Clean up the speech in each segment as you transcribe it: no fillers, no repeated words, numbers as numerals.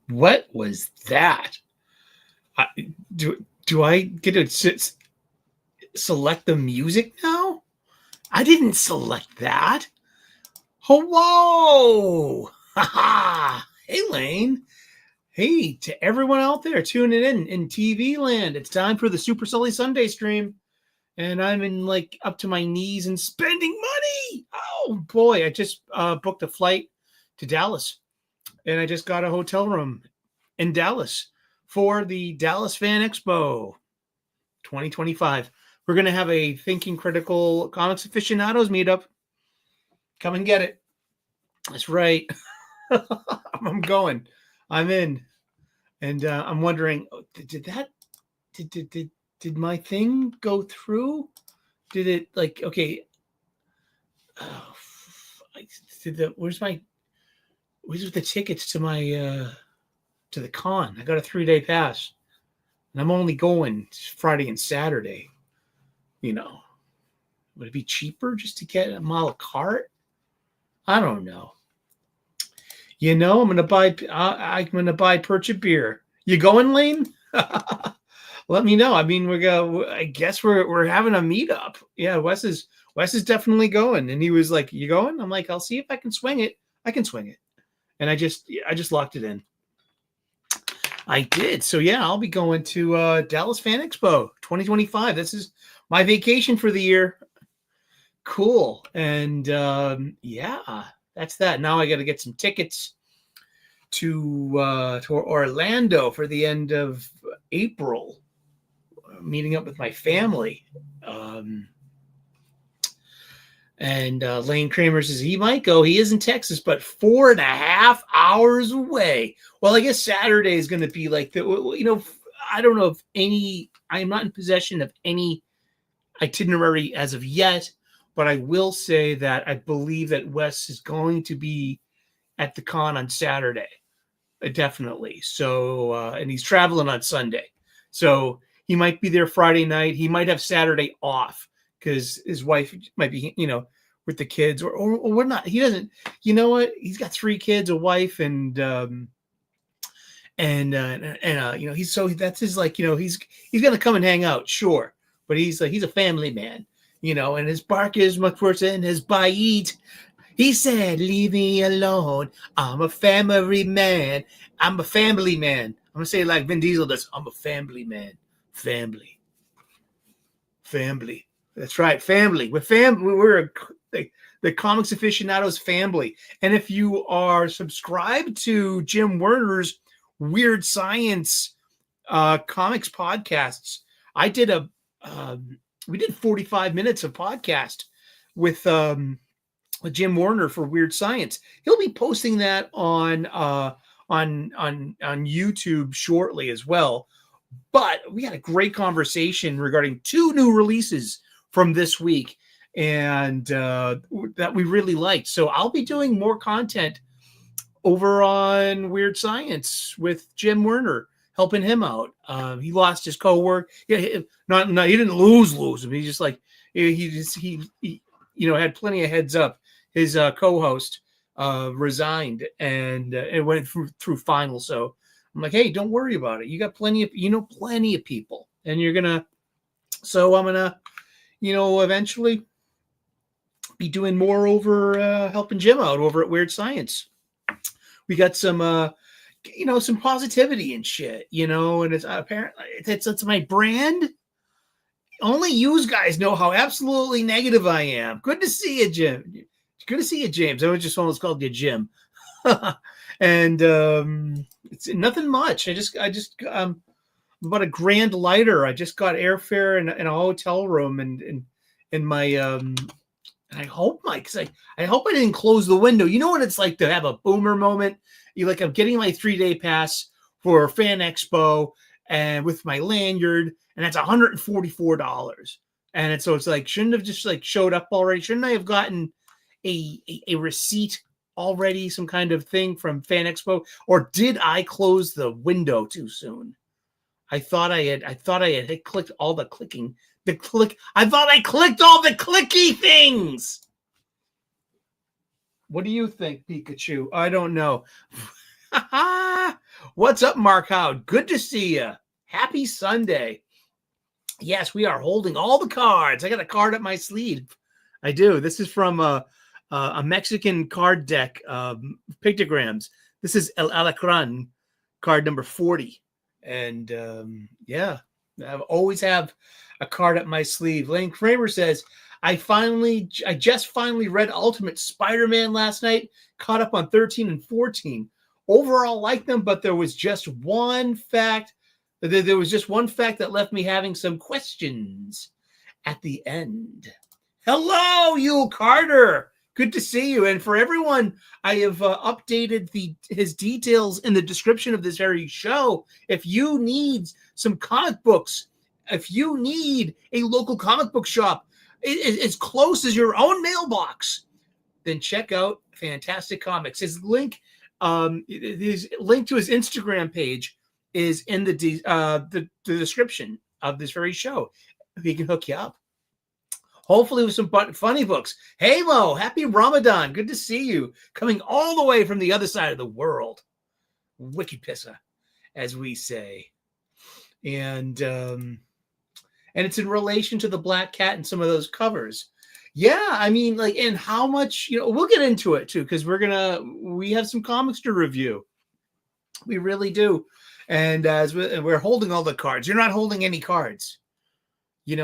What was that? Do I get to select the music now? I didn't select that. Hello. Ha ha. Hey, Lane. Hey, to everyone out there tuning in TV land. It's time for the Super Sully Sunday stream. And I'm in like up to my knees in spending money. Oh boy, I just booked a flight to Dallas. And I just got a hotel room in Dallas for the Dallas Fan Expo 2025. We're going to have a Thinking Critical Comics Aficionados meetup. Come and get it. That's right. I'm going. I'm in. And I'm wondering, did my thing go through? Did it like, okay. Where's the tickets to my, to the con? I got a 3-day pass and I'm only going Friday and Saturday. You know, would it be cheaper just to get a la carte? I don't know. You know, I'm gonna buy Perch a beer. You going, Lane? Let me know. I mean, I guess we're having a meetup. Yeah, Wes is definitely going, and he was like, "You going?" I'm like, "I'll see if I can swing it. I can swing it," and I just locked it in. I did. So yeah, I'll be going to Dallas Fan Expo 2025. This is my vacation for the year. Cool. And yeah, that's that. Now I got to get some tickets to Orlando for the end of April, meeting up with my family. And Lane Kramer says he might go. He is in Texas, but 4.5 hours away. Well, I guess Saturday is going to be like I don't know if I'm not in possession of any itinerary as of yet, but I will say that I believe that Wes is going to be at the con on Saturday, definitely. So, and he's traveling on Sunday, so he might be there Friday night. He might have Saturday off because his wife might be, with the kids, or we're not. He doesn't. You know what? He's got 3 kids, a wife, and he's so that's his he's gonna come and hang out, sure, but he's a family man, and his bark is much worse than his bite. He said, "Leave me alone. I'm a family man. I'm a family man." I'm gonna say it like Vin Diesel does. I'm a family man. Family. That's right. Family. We're family. We're the Comics Aficionados family. And if you are subscribed to Jim Werner's Weird Science comics podcasts, we did 45 minutes of podcast with Jim Werner for Weird Science. He'll be posting that on YouTube shortly as well. But we had a great conversation regarding 2 new releases from this week, and that we really liked. So I'll be doing more content over on Weird Science with Jim Werner, helping him out. He lost his co-work. Yeah, he didn't lose him. He just he had plenty of heads up. His co-host resigned and it went through final. So I'm like, hey, don't worry about it. You got plenty of people, and you're gonna. So I'm gonna, eventually be doing more over helping Jim out over at Weird Science. We got some some positivity and shit, and it's apparently it's my brand. Only you guys know how absolutely negative I am. Good to see you, Jim. Good to see you, James. I was just almost called you Jim. And it's nothing much. I just about a grand lighter. I just got airfare and a hotel room and my I hope I hope I didn't close the window. You know what it's like to have a boomer moment? I'm getting my 3-day pass for Fan Expo and with my lanyard, and that's $144. And so it's like, shouldn't have just showed up already? Shouldn't I have gotten a receipt already, some kind of thing from Fan Expo? Or did I close the window too soon? I thought I had clicked all the clicking. I thought I clicked all the clicky things. What do you think, Pikachu? I don't know. What's up, Mark Howard? Good to see you. Happy Sunday. Yes, we are holding all the cards. I got a card up my sleeve. I do. This is from a Mexican card deck, pictograms. This is El Alacran, card number 40. And yeah, I always have a card up my sleeve. Lane Kramer says, I just finally read Ultimate Spider-Man last night, caught up on 13 and 14. Overall, like them, but there was just one fact. There was just one fact that left me having some questions at the end. Hello, Yule Carter. Good to see you. And for everyone, I have updated his details in the description of this very show. If you need some comic books, if you need a local comic book shop as close as your own mailbox, then check out Fantastic Comics. His link to his Instagram page is in the description of this very show. He can hook you up. Hopefully with some funny books. Hey, Mo, happy Ramadan. Good to see you. Coming all the way from the other side of the world. Wiki pissa, as we say. And it's in relation to the Black Cat and some of those covers. Yeah, I mean, like, and how much, we'll get into it too, because we have some comics to review. We really do. And as we're holding all the cards, you're not holding any cards. Is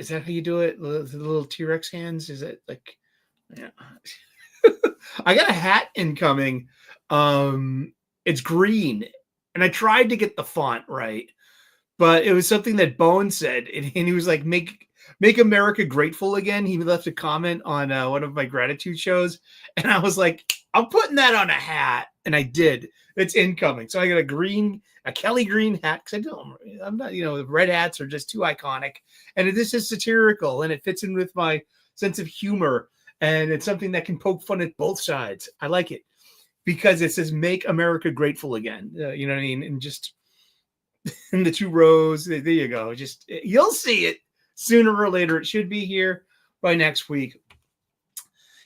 that how you do it? The little T-Rex hands? Is it like, yeah. I got a hat incoming. It's green. And I tried to get the font right, but it was something that Bone said. And he was like, make America grateful again. He left a comment on one of my gratitude shows. And I was like, I'm putting that on a hat. And I did. It's incoming. So I got a Kelly green hat. Because I'm not, the red hats are just too iconic. And this is satirical. And it fits in with my sense of humor. And it's something that can poke fun at both sides. I like it. Because it says, make America grateful again. You know what I mean? And just in the two rows. There you go. You'll see it sooner or later. It should be here by next week.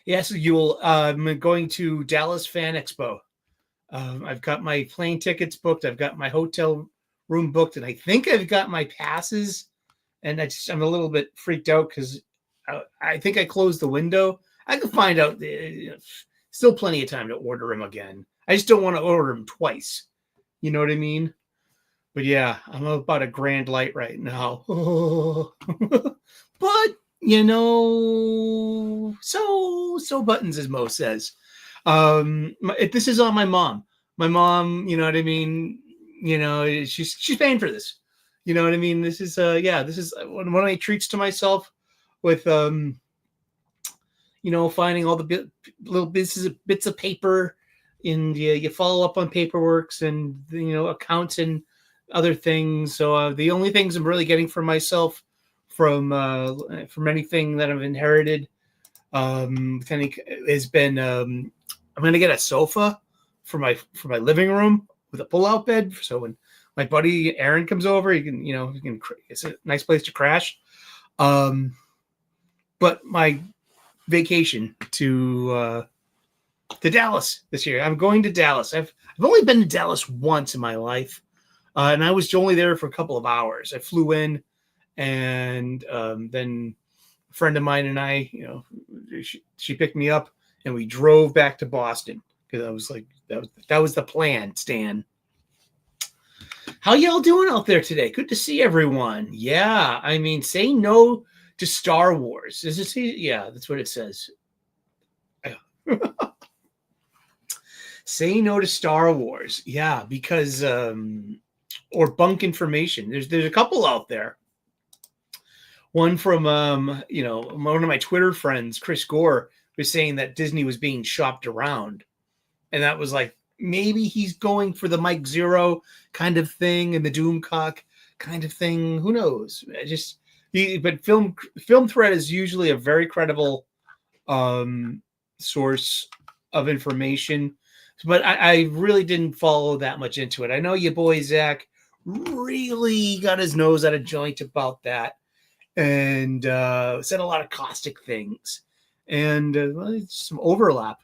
Yes, I'm going to Dallas Fan Expo. I've got my plane tickets booked. I've got my hotel room booked, and I think I've got my passes. And I'm a little bit freaked out because I think I closed the window. I can find out. Still plenty of time to order them again. I just don't want to order them twice. You know what I mean? But yeah, I'm about a grand light right now. But so buttons, as Mo says. This is on my mom. My mom, you know what I mean? She's paying for this. You know what I mean? This is this is one of my treats to myself with finding all the little bits of paper, and you follow up on paperworks and accounts and other things. So the only things I'm really getting for myself from anything that I've inherited has been I'm going to get a sofa for my living room with a pull-out bed. So when my buddy Aaron comes over, it's a nice place to crash. But my vacation to Dallas this year. I'm going to Dallas. I've only been to Dallas once in my life, and I was only there for a couple of hours. I flew in, and then a friend of mine and I, she picked me up, and we drove back to Boston because I was like, that was the plan, Stan. How y'all doing out there today? Good to see everyone. Yeah, I mean, say no to Star Wars. Is it? Yeah, that's what it says. Say no to Star Wars. Yeah, because or bunk information. There's a couple out there. One from one of my Twitter friends, Chris Gore, was saying that Disney was being shopped around, and that was like maybe he's going for the Mike Zero kind of thing and the Doomcock kind of thing. Who knows? But Film Thread is usually a very credible source of information. But I really didn't follow that much into it. I know your boy Zach really got his nose out of joint about that and said a lot of caustic things. And some overlap.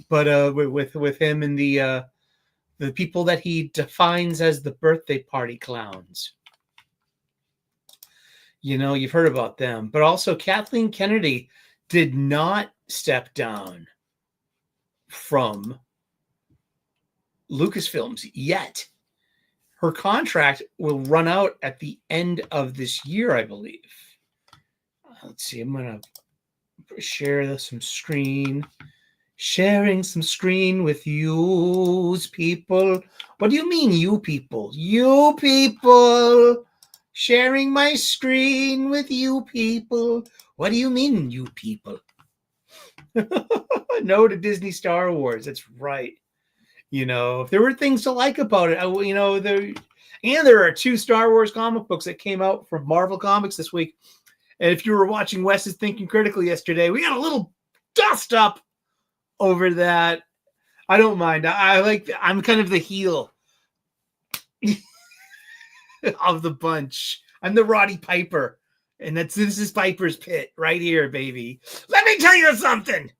But with him and the the people that he defines as the birthday party clowns. You know, you've heard about them. But also Kathleen Kennedy did not step down from Lucasfilms yet. Her contract will run out at the end of this year, I believe. Let's see. I'm going to share some screen. Sharing some screen with you people. What do you mean, you people? You people. Sharing my screen with you people. What do you mean, you people? No to Disney Star Wars. That's right. You know, if there were things to like about it, you know, there are 2 Star Wars comic books that came out from Marvel Comics this week. And if you were watching Wes's Thinking Critically yesterday, we got a little dust up over that. I don't mind. I'm kind of the heel of the bunch. I'm the Roddy Piper. And this is Piper's Pit right here, baby. Let me tell you something.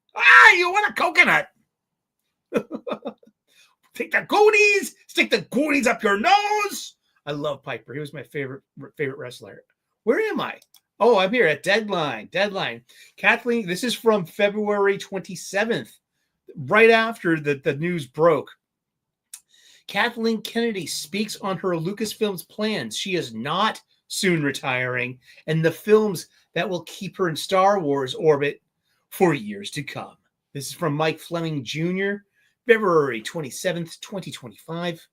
You want a coconut? Take the goonies, stick the goonies up your nose. I love Piper. He was my favorite wrestler. Where am I? Oh, I'm here at Deadline. Kathleen, this is from February 27th, right after the news broke. Kathleen Kennedy speaks on her Lucasfilms plans. She is not soon retiring, and the films that will keep her in Star Wars orbit for years to come. This is from Mike Fleming Jr., February 27th, 2025.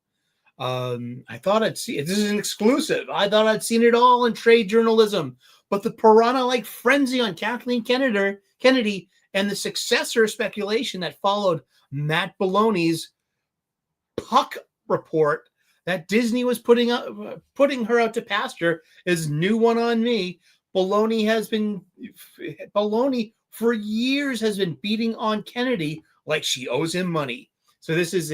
I thought I'd see it. This is an exclusive. I thought I'd seen it all in trade journalism, but the piranha-like frenzy on Kathleen Kennedy and the successor speculation that followed Matt Belloni's Puck report that Disney was putting her out to pasture is new one on me. Belloni for years has been beating on Kennedy like she owes him money. So this is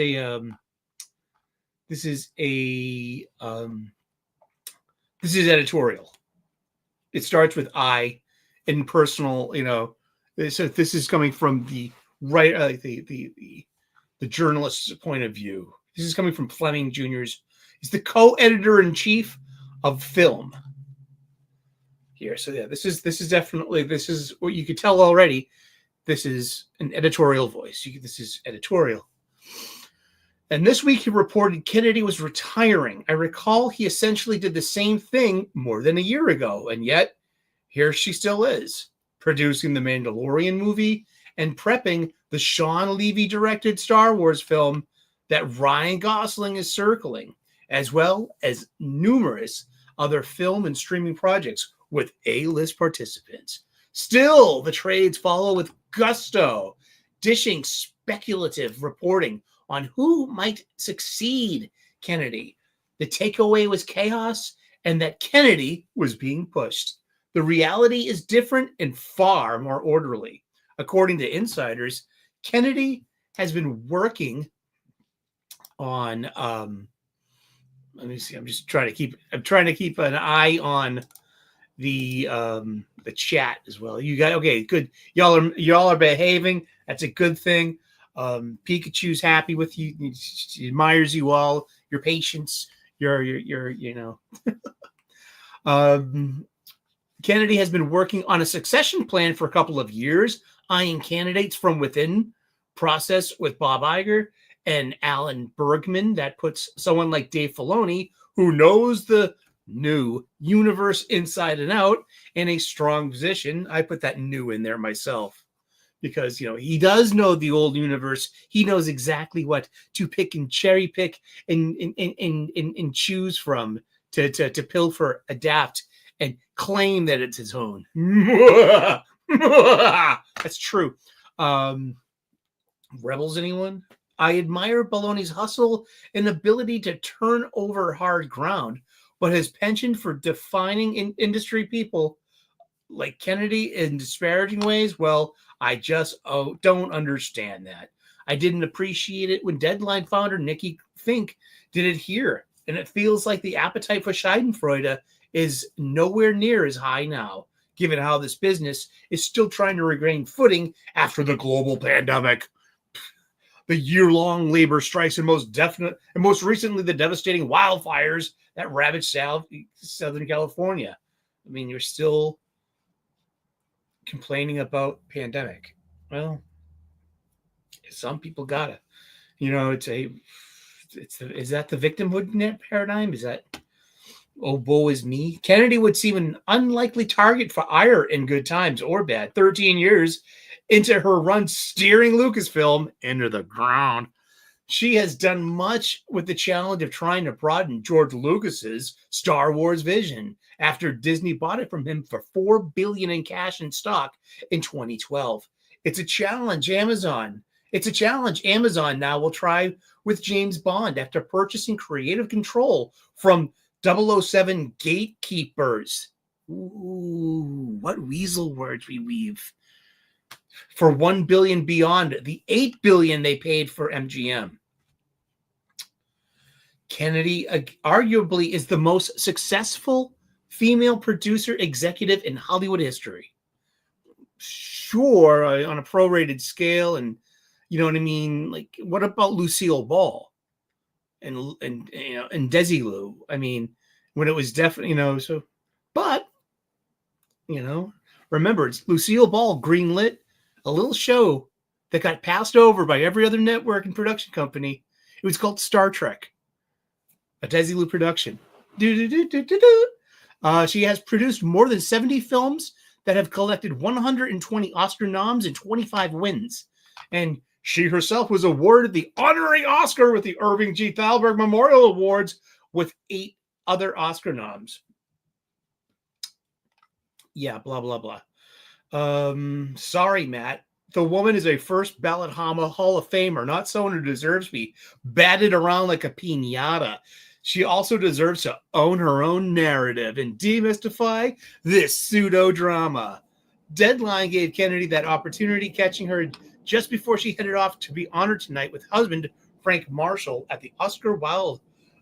editorial. It starts with I in personal, you know. So this is coming from the the journalist's point of view. This is coming from Fleming Jr.'s. He's the co-editor-in-chief of film. Here, so yeah, this is what you could tell already. This is an editorial voice. This is editorial. And this week he reported Kennedy was retiring. I recall he essentially did the same thing more than a year ago, and yet here she still is, producing the Mandalorian movie and prepping the Sean Levy-directed Star Wars film that Ryan Gosling is circling, as well as numerous other film and streaming projects with A-list participants. Still, the trades follow with gusto, dishing speculative reporting on who might succeed Kennedy. The takeaway was chaos and that Kennedy was being pushed. The reality is different and far more orderly. According to insiders, Kennedy has been working on let me see. I'm trying to keep an eye on the chat as well. You got okay, good. Y'all are behaving. That's a good thing. Pikachu's happy with you. He admires you all. Your patience. Your you know. Kennedy has been working on a succession plan for a couple of years, eyeing candidates from within process with Bob Iger and Alan Bergman. That puts someone like Dave Filoni, who knows the new universe inside and out, in a strong position. I put that new in there myself because, you know, he does know the old universe. He knows exactly what to pick and cherry pick and choose from to pilfer, adapt, and claim that it's his own. That's true. Rebels, anyone? I admire Belloni's hustle and ability to turn over hard ground, but his penchant for defining industry people like Kennedy in disparaging ways, well, I just don't understand that. I didn't appreciate it when Deadline founder Nikki Fink did it here, and it feels like the appetite for Schadenfreude is nowhere near as high now, given how this business is still trying to regain footing after the global pandemic. the year-long labor strikes and most recently the devastating wildfires that ravaged Southern California. I mean, you're still complaining about pandemic. Well, some people gotta, is that the victimhood paradigm? Is that, oh, woe is me? Kennedy would seem an unlikely target for ire in good times or bad. 13 years into her run steering Lucasfilm into the ground, she has done much with the challenge of trying to broaden George Lucas's Star Wars vision after Disney bought it from him for $4 billion in cash and stock in 2012. It's a challenge, Amazon. It's a challenge Amazon now will try with James Bond after purchasing creative control from 007 gatekeepers. Ooh, what weasel words we weave. For $1 billion beyond the $8 billion they paid for MGM. Kennedy arguably is the most successful female producer executive in Hollywood history. Sure, on a prorated scale, and you know what I mean? Like, what about Lucille Ball and Desilu? I mean, when it was definitely, but, remember, it's Lucille Ball greenlit a little show that got passed over by every other network and production company. It was called Star Trek, a Desilu production. She has produced more than 70 films that have collected 120 Oscar noms and 25 wins. And she herself was awarded the honorary Oscar with the Irving G. Thalberg Memorial Awards with 8 other Oscar noms. Yeah, blah, blah, blah. Sorry, Matt. The woman is a first ballot Hall of Famer, not someone who deserves to be batted around like a piñata. She also deserves to own her own narrative and demystify this pseudo-drama. Deadline gave Kennedy that opportunity, catching her just before she headed off to be honored tonight with husband Frank Marshall at the Oscar Wilde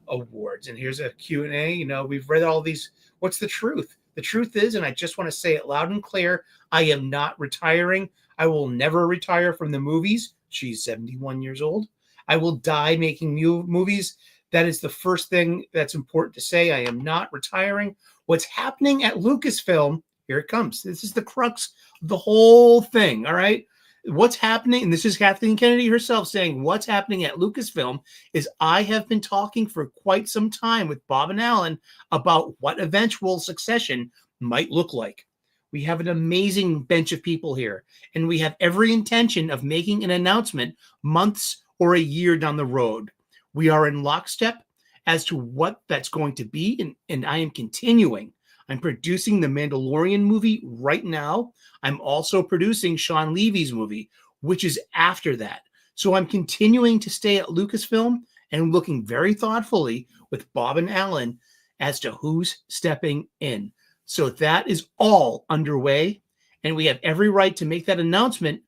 Awards. And here's a Q&A. We've read all these. What's the truth? The truth is, and I just want to say it loud and clear, I am not retiring. I will never retire from the movies. She's 71 years old. I will die making new movies. That is the first thing that's important to say. I am not retiring. What's happening at Lucasfilm, here it comes. This is the crux of the whole thing, all right? What's happening, and this is Kathleen Kennedy herself saying, what's happening at Lucasfilm is I have been talking for quite some time with Bob and Alan about what eventual succession might look like. We have an amazing bench of people here, and we have every intention of making an announcement months or a year down the road. We are in lockstep as to what that's going to be, and I am continuing. I'm producing the Mandalorian movie right now. I'm also producing Sean Levy's movie, which is after that. So I'm continuing to stay at Lucasfilm and looking very thoughtfully with Bob and Alan as to who's stepping in. So that is all underway, and we have every right to make that announcement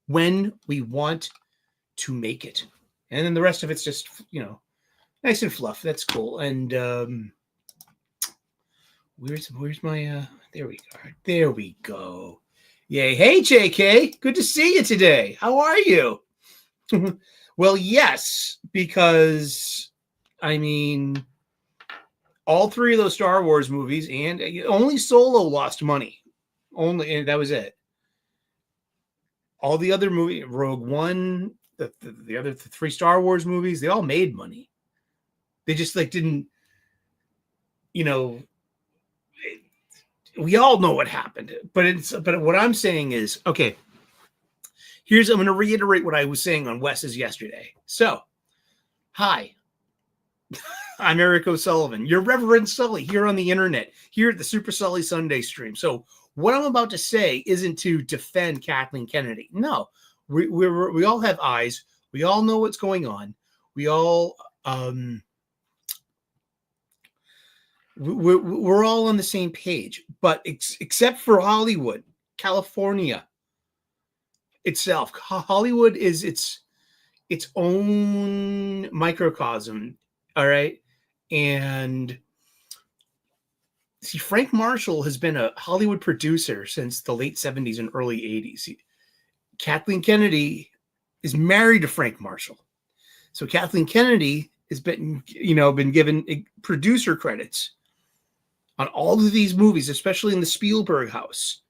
when we want to make it. And then the rest of it's just, nice and fluff. That's cool. And where's my there we go. There we go. Yay. Hey, JK. Good to see you today. How are you? Well, yes, because all 3 of those Star Wars movies, and only Solo lost money. And that was it. All the other movies, Rogue One, the other 3 Star Wars movies, they all made money. They just didn't, we all know what happened. But what I'm saying is, okay, I'm going to reiterate what I was saying on Wes's yesterday. So, hi, I'm Eric O'Sullivan, your Reverend Sully here on the internet, here at the Super Sully Sunday stream. So what I'm about to say isn't to defend Kathleen Kennedy. No, we all have eyes. We all know what's going on. We all, we're all on the same page, but except for Hollywood, California itself, Hollywood is its own microcosm. All right. And see, Frank Marshall has been a Hollywood producer since the late 70s and early 80s. Kathleen Kennedy is married to Frank Marshall. So Kathleen Kennedy has been given producer credits on all of these movies, especially in the Spielberg house,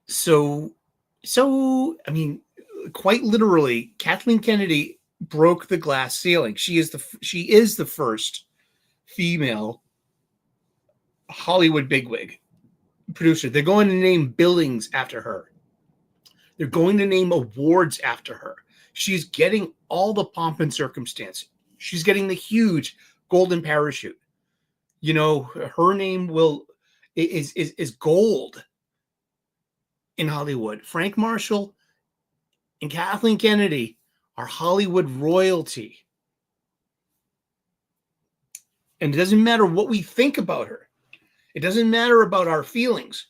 So, I mean, quite literally, Kathleen Kennedy broke the glass ceiling. She is the first female Hollywood bigwig producer. They're going to name buildings after her. They're going to name awards after her. She's getting all the pomp and circumstance. She's getting the huge golden parachute. Her name is gold in Hollywood. Frank Marshall and Kathleen Kennedy are Hollywood royalty. And it doesn't matter what we think about her. It doesn't matter about our feelings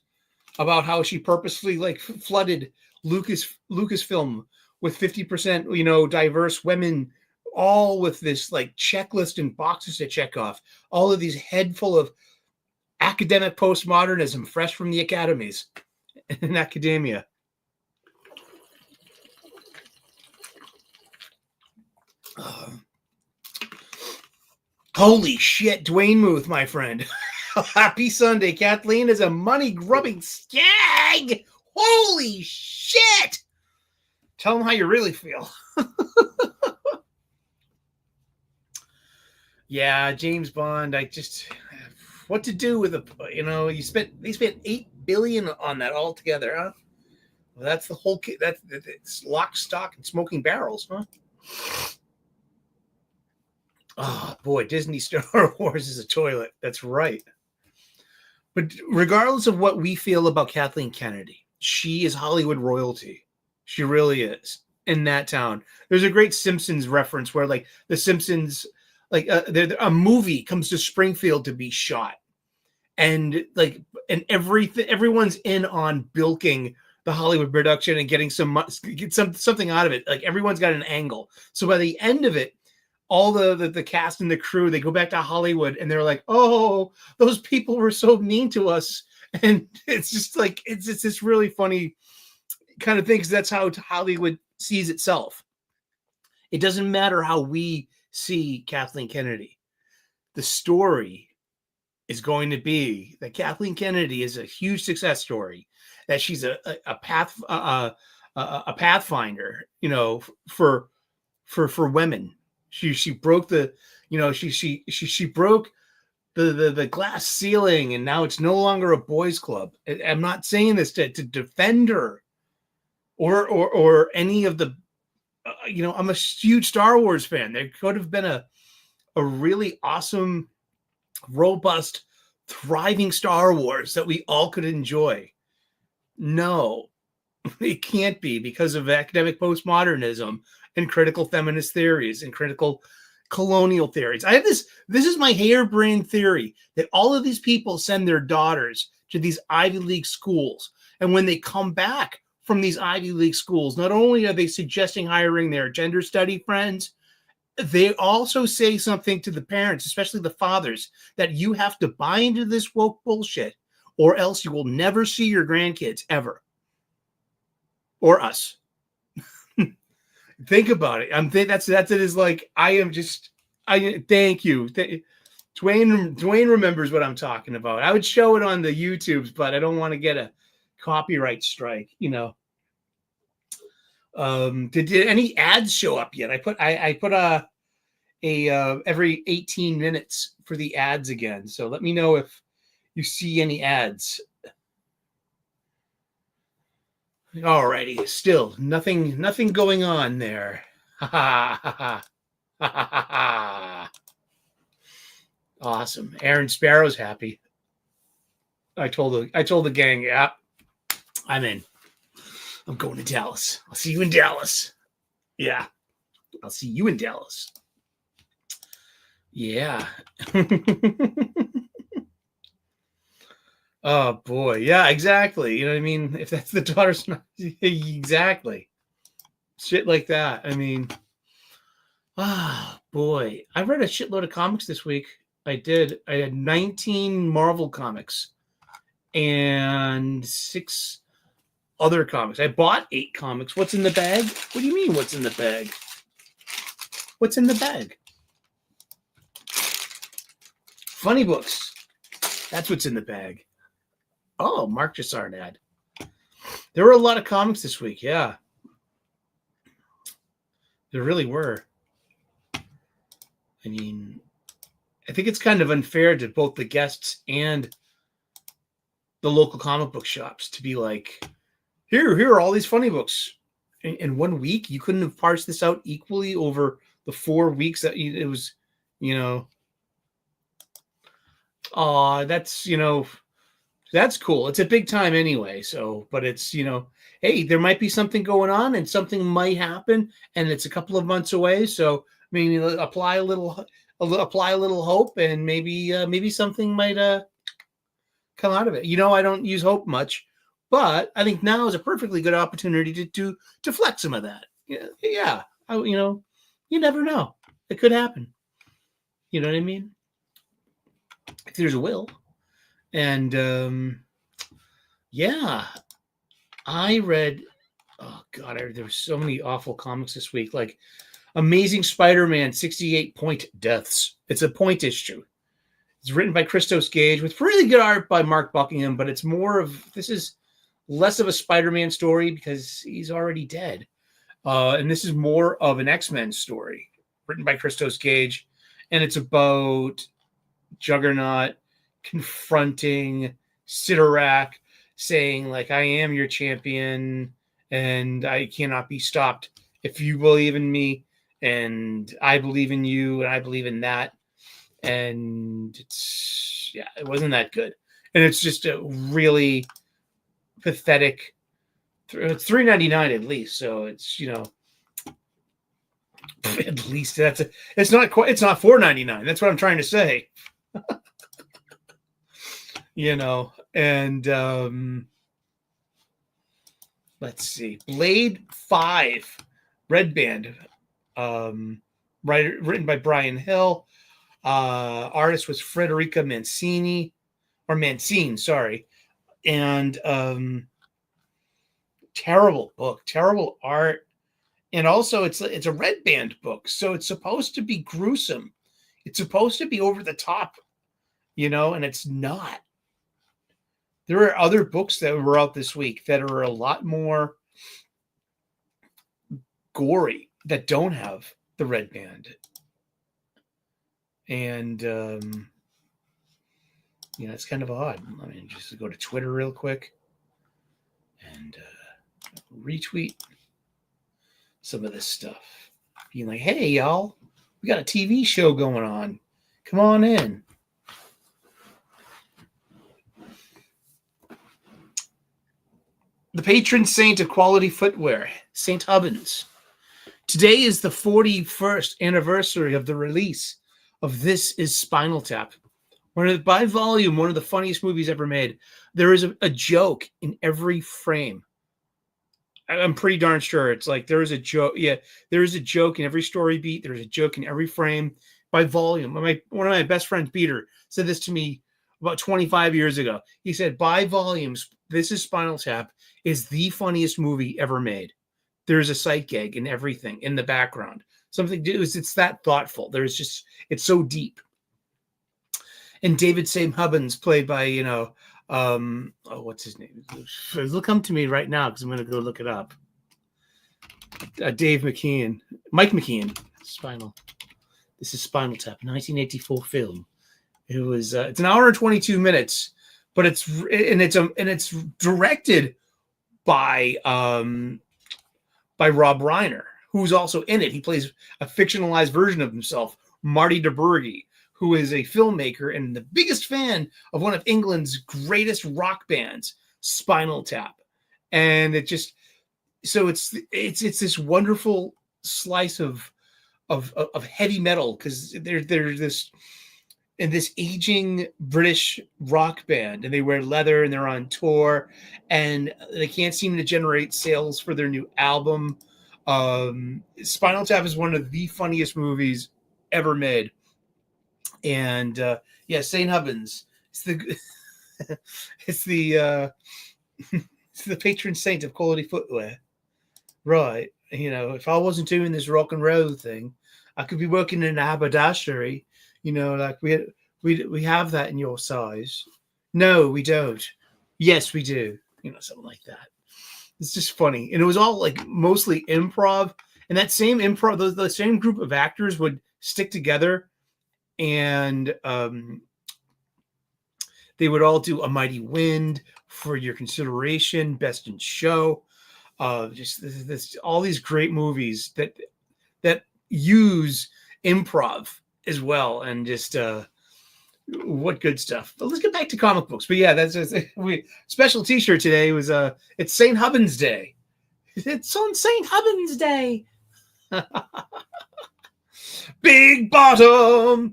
about how she purposefully flooded Lucasfilm with 50%, diverse women, all with this checklist and boxes to check off. All of these head full of academic postmodernism, fresh from the academies in academia. Holy shit, Dwayne Muth, my friend. Happy Sunday. Kathleen is a money-grubbing skag. Holy shit. Tell them how you really feel. Yeah, James Bond. What to do with they spent $8 billion on that altogether, huh? Well, that's the whole kit. It's lock, stock, and smoking barrels, huh? Oh boy, Disney Star Wars is a toilet. That's right. But regardless of what we feel about Kathleen Kennedy, she is Hollywood royalty. She really is in that town. There's a great Simpsons reference where the Simpsons, a movie comes to Springfield to be shot, and everyone's in on bilking the Hollywood production and getting something out of it. Everyone's got an angle. So by the end of it, all the cast and the crew, they go back to Hollywood and they're like, oh, those people were so mean to us. And it's just it's this really funny kind of thing, because that's how Hollywood sees itself. It doesn't matter how we see Kathleen Kennedy. The story is going to be that Kathleen Kennedy is a huge success story, that she's a pathfinder, for women. She broke the, she broke the glass ceiling, and now it's no longer a boys' club. I'm not saying this to defend her or any of the, I'm a huge Star Wars fan. There could have been a really awesome, robust, thriving Star Wars that we all could enjoy. No, it can't be, because of academic postmodernism and critical feminist theories and critical colonial theories. I have this is my harebrained theory, that all of these people send their daughters to these Ivy League schools. And when they come back from these Ivy League schools, not only are they suggesting hiring their gender study friends, they also say something to the parents, especially the fathers, that you have to buy into this woke bullshit, or else you will never see your grandkids ever. Or us. Think about it. That's it. Is thank you. Dwayne remembers what I'm talking about. I would show it on the YouTubes, but I don't want to get a copyright strike, Did any ads show up yet? I put every 18 minutes for the ads again. So let me know if you see any ads. Alrighty, still nothing going on there. Awesome. Aaron Sparrow's happy. I told the gang, yeah, I'm in. I'm going to Dallas. I'll see you in Dallas. Yeah, I'll see you in Dallas. Yeah. Oh boy, yeah, exactly. You know what I mean? If that's the daughter's not exactly shit like that. I mean, boy, I read a shitload of comics this week. I did. I had 19 Marvel comics and 6 other comics. I bought 8 comics. What's in the bag? What do you mean, what's in the bag? What's in the bag? Funnybooks. That's what's in the bag. Oh, Mark Jassard ad. There were a lot of comics this week, yeah. There really were. I mean, I think it's kind of unfair to both the guests and the local comic book shops to be like, here are all these funny books. In 1 week, you couldn't have parsed this out equally over the 4 weeks that it was, that's, that's cool. It's a big time anyway. So, but it's, hey, there might be something going on and something might happen and it's a couple of months away. So maybe apply a little hope and maybe something might come out of it. I don't use hope much, but I think now is a perfectly good opportunity to flex some of that. Yeah. You never know. It could happen. You know what I mean? If there's a will. And yeah, I read, oh God, there were so many awful comics this week, like Amazing Spider-Man 68 Point Deaths. It's a point issue. It's written by Christos Gage with really good art by Mark Buckingham, but this is less of a Spider-Man story because he's already dead. And this is more of an X-Men story written by Christos Gage. And it's about Juggernaut confronting Sidorak, saying, like, I am your champion and I cannot be stopped if you believe in me and I believe in you and I believe in that. And it wasn't that good. And it's just a really pathetic. It's $3.99 at least. So it's, at least it's not $4.99. That's what I'm trying to say. And let's see, Blade 5, Red Band, written by Brian Hill. Artist was Federica Mancini, sorry. And terrible book, terrible art. And also it's a Red Band book, so it's supposed to be gruesome. It's supposed to be over the top, and it's not. There are other books that were out this week that are a lot more gory that don't have the Red Band. And, it's kind of odd. Let me just go to Twitter real quick and retweet some of this stuff. Being like, hey, y'all, we got a TV show going on. Come on in. The patron saint of quality footwear, St. Hubbins. Today is the 41st anniversary of the release of This Is Spinal Tap. By volume, one of the funniest movies ever made. There is a joke in every frame. I'm pretty darn sure. It's like there is a joke. Yeah, there is a joke in every story beat. There's a joke in every frame by volume. One of my best friends, Peter, said this to me about 25 years ago. He said, by volumes, This Is Spinal Tap is the funniest movie ever made. There's a sight gag in everything in the background. It's that thoughtful. It's so deep. And David St. Hubbins, played by, what's his name? It'll come to me right now because I'm going to go look it up. Mike McKean. This is Spinal Tap, 1984 film. It was. It's an hour and 22 minutes, but it's directed by Rob Reiner, who's also in it. He plays a fictionalized version of himself, Marty DeBurgi, who is a filmmaker and the biggest fan of one of England's greatest rock bands, Spinal Tap. And it's this wonderful slice of heavy metal, because they're this aging British rock band, and they wear leather and they're on tour and they can't seem to generate sales for their new album. Spinal Tap is one of the funniest movies ever made. And St. Hubbins. It's the the patron saint of quality footwear. Right. If I wasn't doing this rock and roll thing, I could be working in a haberdashery. Like we have that in your size. No, we don't. Yes, we do. Something like that. It's just funny. And it was all like mostly improv. And that same improv, the same group of actors would stick together, and they would all do A Mighty Wind, For Your Consideration, Best in Show. Just this all these great movies that use improv as well, and just what good stuff. But let's get back to comic books. But yeah, that's just, special T-shirt today was it's St. Hubbins Day. It's on St. Hubbins Day. Big bottom,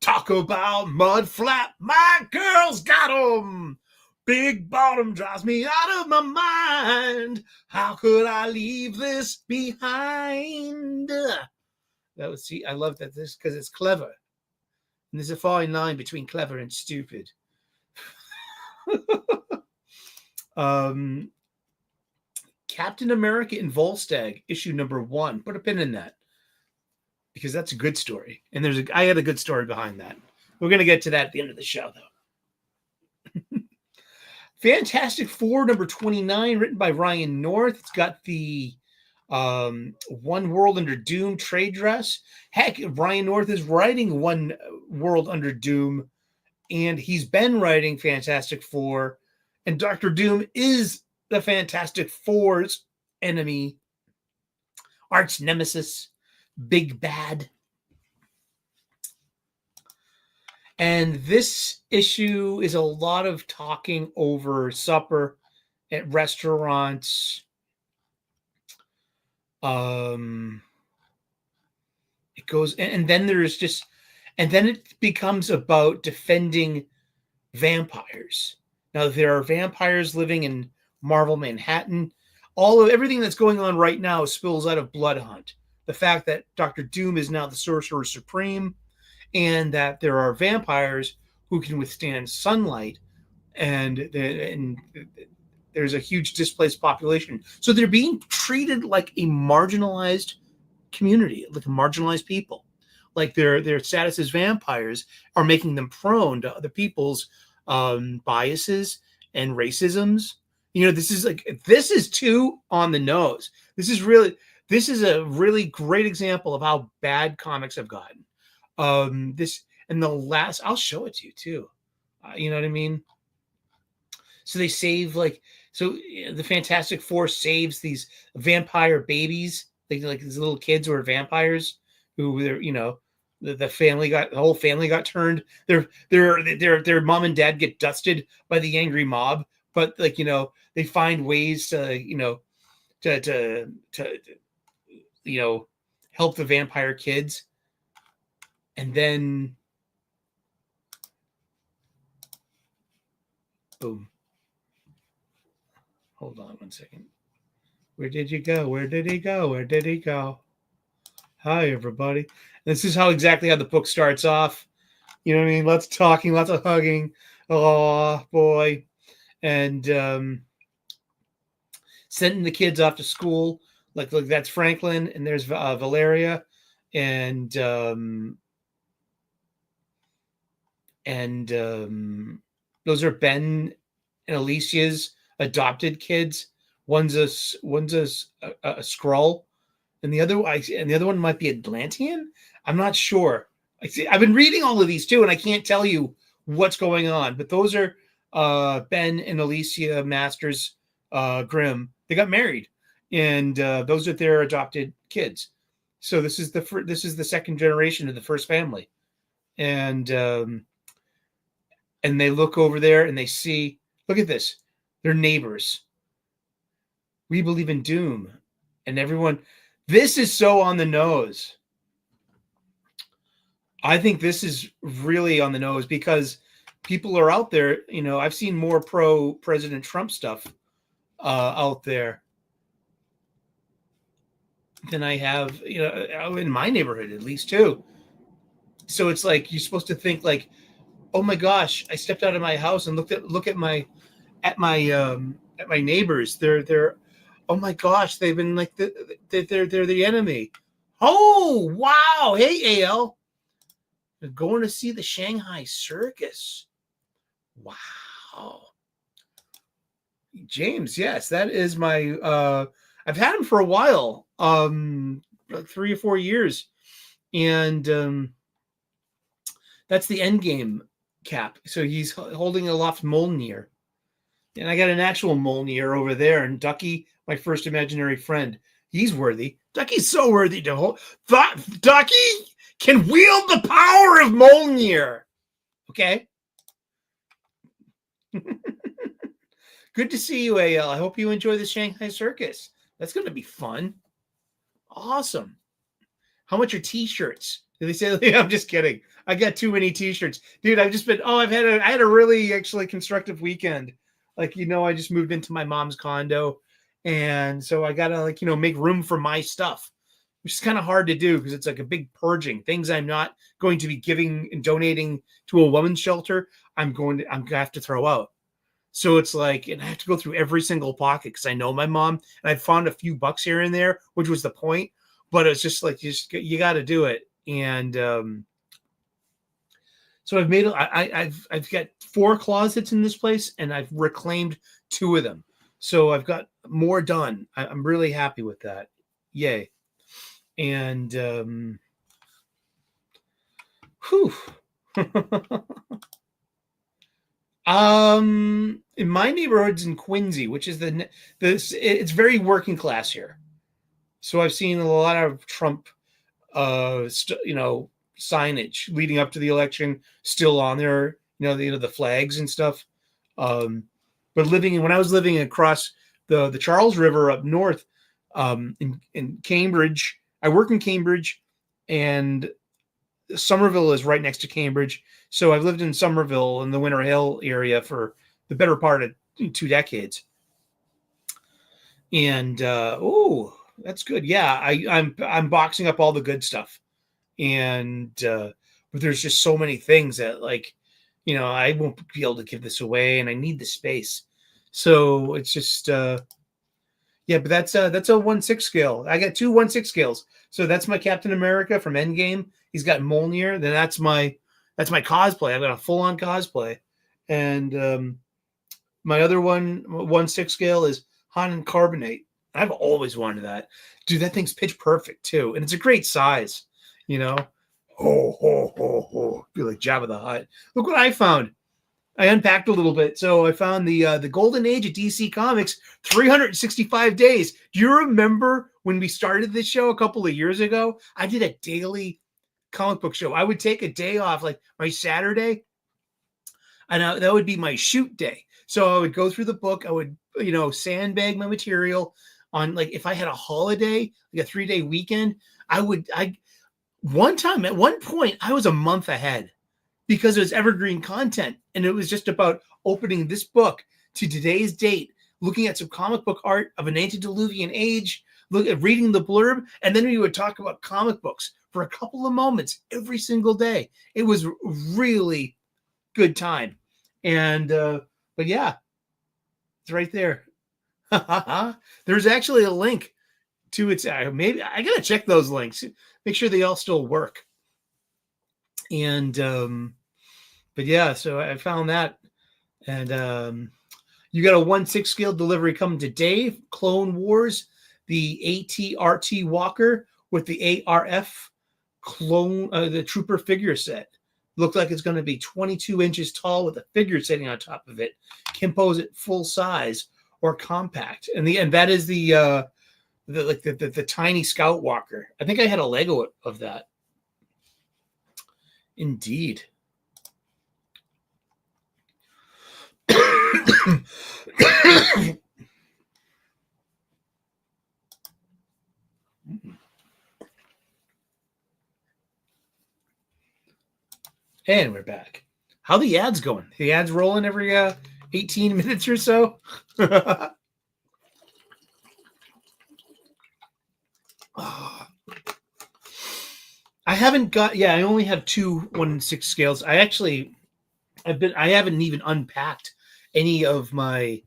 talk about mud flap. My girl's got 'em. Big bottom drives me out of my mind. How could I leave this behind? I love that this because it's clever. And there's a fine line between clever and stupid. Captain America in Volstagg, issue number 1. Put a pin in that, because that's a good story. And I had a good story behind that. We're going to get to that at the end of the show, though. Fantastic Four number 29, written by Ryan North. It's got the One World Under Doom trade dress. Heck, Ryan North is writing One World Under Doom, and he's been writing Fantastic Four, and Dr. Doom is the Fantastic Four's enemy, arch nemesis, big bad. And this issue is a lot of talking over supper at restaurants. It goes, and then it becomes about defending vampires. Now, there are vampires living in Marvel Manhattan. Everything that's going on right now spills out of Blood Hunt. The fact that Dr. Doom is now the Sorcerer Supreme, and that there are vampires who can withstand sunlight, and there's a huge displaced population. So they're being treated like a marginalized community, like a marginalized people. Like their status as vampires are making them prone to other people's biases and racisms. This is too on the nose. This is a really great example of how bad comics have gotten. I'll show it to you too. You know what I mean? So they save the Fantastic Four saves these vampire babies, like these little kids who are vampires, who the whole family got turned. Their mom and dad get dusted by the angry mob, but they find ways to help the vampire kids. And then, boom. Hold on one second. Where did you go? Where did he go? Where did he go? Hi, everybody. This is exactly how the book starts off. You know what I mean? Lots of talking, lots of hugging. Oh, boy. And sending the kids off to school. Like that's Franklin, and there's Valeria. And those are Ben and Alicia's adopted kids. One's a Skrull, and the other one might be Atlantean. I'm not sure. I've been reading all of these too, and I can't tell you what's going on. But those are Ben and Alicia Masters Grimm. They got married, and those are their adopted kids. So this is the second generation of the first family, and they look over there and they see, look at this, they're neighbors. We believe in doom, and everyone. This is so on the nose. I think this is really on the nose because people are out there. I've seen more pro-President Trump stuff out there than I have, in my neighborhood at least too. So it's like you're supposed to think like, oh my gosh, I stepped out of my house and look at my at my neighbors. They're oh my gosh, they've been like they're the enemy. Oh wow, hey AL, they're going to see the Shanghai Circus. Wow, James, yes, that is my I've had him for a while, like 3 or 4 years, and that's the Endgame cap. So he's holding a Loft Mjolnir. And I got an actual Mjolnir over there. And Ducky, my first imaginary friend, he's worthy. Ducky's so worthy to hold. Ducky can wield the power of Mjolnir. Okay? Good to see you, AL. I hope you enjoy the Shanghai Circus. That's going to be fun. Awesome. How much are T-shirts? Did they say? I'm just kidding. I got too many T-shirts, dude. I've just been. Oh, I had a really actually constructive weekend. Like, I just moved into my mom's condo, and so I gotta make room for my stuff, which is kind of hard to do because it's like a big purging. Things I'm not going to be giving and donating to a women's shelter, I'm gonna have to throw out. So it's like, and I have to go through every single pocket because I know my mom, and I found a few bucks here and there, which was the point. But it's just like you got to do it, and so I've made I've got 4 closets in this place, and I've reclaimed 2 of them. So I've got more done. I'm really happy with that. Yay! And whew. In my neighborhood's in Quincy, which is it's very working class here. So I've seen a lot of Trump, signage leading up to the election still on there, the flags and stuff. But when I was living across the Charles River up north, in Cambridge, I work in Cambridge, and Somerville is right next to Cambridge. So I've lived in Somerville in the Winter Hill area for the better part of 2 decades. And that's good. Yeah, I'm boxing up all the good stuff, and but there's just so many things that I won't be able to give this away, and I need the space. So it's just yeah. But that's a 1/6 scale. I got 2 1/6 scales. So that's my Captain America from Endgame. He's got Mjolnir. Then that's my cosplay. I've got a full on cosplay, and my other 1/6 scale is Han and Carbonate. I've always wanted that. Dude, that thing's pitch perfect too. And it's a great size, Ho, ho, ho, ho. Be like Jabba the Hutt. Look what I found. I unpacked a little bit. So I found the golden age of DC Comics, 365 days. Do you remember when we started this show a couple of years ago? I did a daily comic book show. I would take a day off, like my Saturday, and that would be my shoot day. So I would go through the book. I would, sandbag my material. On if I had a holiday, like a 3-day weekend, at one point, I was a month ahead because it was evergreen content. And it was just about opening this book to today's date, looking at some comic book art of an antediluvian age, reading the blurb, and then we would talk about comic books for a couple of moments every single day. It was really good time. And, but yeah, it's right there. There's actually a link to its. Maybe I gotta check those links, make sure they all still work. And but yeah, so I found that, and you got a 1/6 scale delivery coming today. Clone Wars, the ATRT Walker with the ARF clone, the Trooper figure set. Looked like it's going to be 22 inches tall with a figure sitting on top of it. Can pose it full size or compact, and that is the tiny Scout Walker. I think I had a Lego of that. Indeed. And we're back. How the ads going? The ads rolling every 18 minutes or so. I haven't got. Yeah, I only have 2 1/6 scales. I haven't even unpacked any of my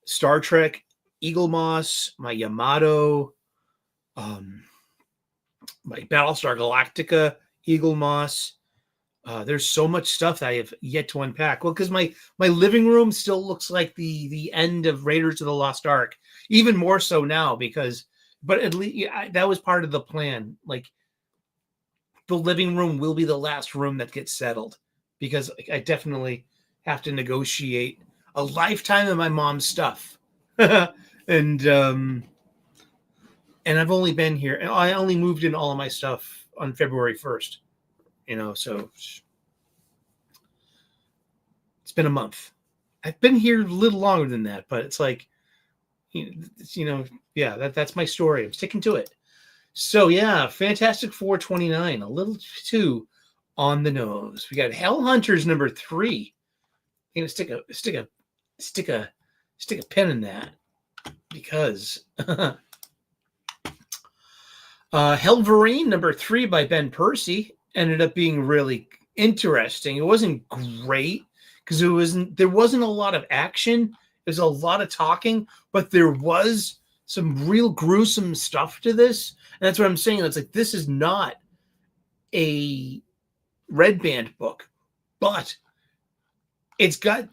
Star Trek Eagle Moss, my Yamato, my Battlestar Galactica Eagle Moss. There's so much stuff that I have yet to unpack. Well, because my living room still looks like the end of Raiders of the Lost Ark, even more so now but at least that was part of the plan. Like, the living room will be the last room that gets settled, because I definitely have to negotiate a lifetime of my mom's stuff. and I've only been here, and I only moved in all of my stuff on February 1st, so it's been a month. I've been here a little longer than that, but it's like, that's my story. I'm sticking to it. So yeah, Fantastic Four 29, a little too on the nose. We got Hell Hunters number 3. I'm gonna stick a pen in that, because Helverine number 3 by Ben Percy ended up being really interesting. It wasn't great because there wasn't a lot of action. There's a lot of talking, but there was some real gruesome stuff to this. And that's what I'm saying. It's like, this is not a Red Band book, but it's got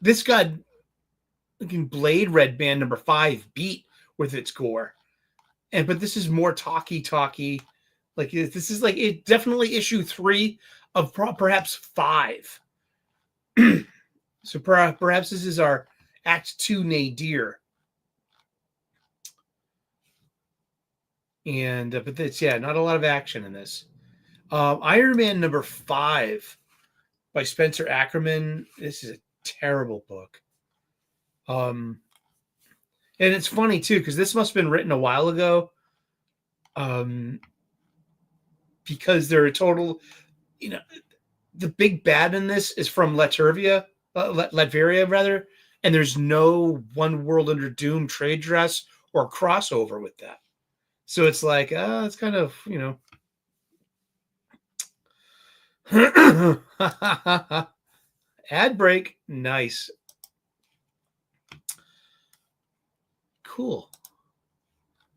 Blade Red Band number 5 beat with its gore. But this is more talky. Like, this is like, it definitely issue 3 of perhaps 5. So perhaps this is our Act 2 nadir. And but that's, not a lot of action in this. Iron Man number 5 by Spencer Ackerman. This is a terrible book. And it's funny too, because this must have been written a while ago. Because they're a total, the big bad in this is from Latveria rather, and there's no One World Under Doom trade dress or crossover with that. So it's like, it's kind of, ad break. Nice. Cool.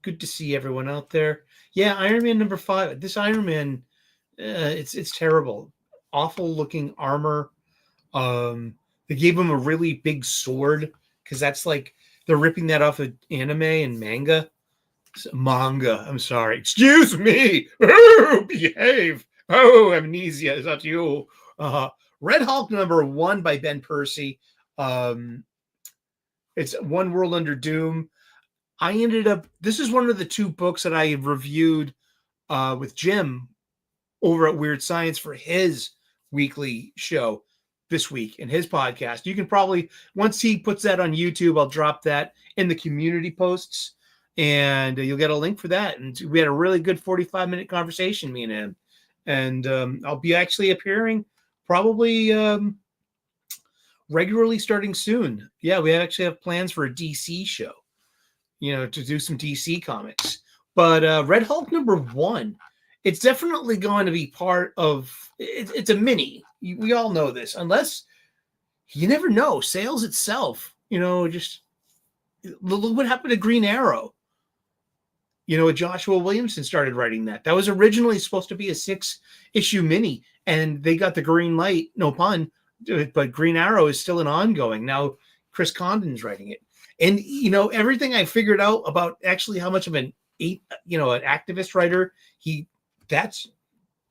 Good to see everyone out there. Yeah, Iron Man number 5. This Iron Man, it's terrible. Awful looking armor. They gave him a really big sword, because that's like, they're ripping that off of anime and manga. I'm sorry. Excuse me. Oh, behave. Oh, amnesia is up to you. Red Hulk number 1 by Ben Percy. It's One World Under Doom. This is one of the 2 books that I reviewed with Jim over at Weird Science for his weekly show this week in his podcast. You can probably, once he puts that on YouTube, I'll drop that in the community posts, and you'll get a link for that. And we had a really good 45-minute conversation, me and him. And I'll be actually appearing probably regularly starting soon. Yeah, we actually have plans for a DC show, to do some DC comics. But Red Hulk number 1, it's definitely going to be part of, it's a mini. We all know this, unless, you never know, sales itself, just look what happened to Green Arrow. Joshua Williamson started writing that. That was originally supposed to be a 6-issue mini, and they got the green light, no pun, but Green Arrow is still an ongoing. Now Chris Condon's writing it. And, everything I figured out about actually how much of an activist writer that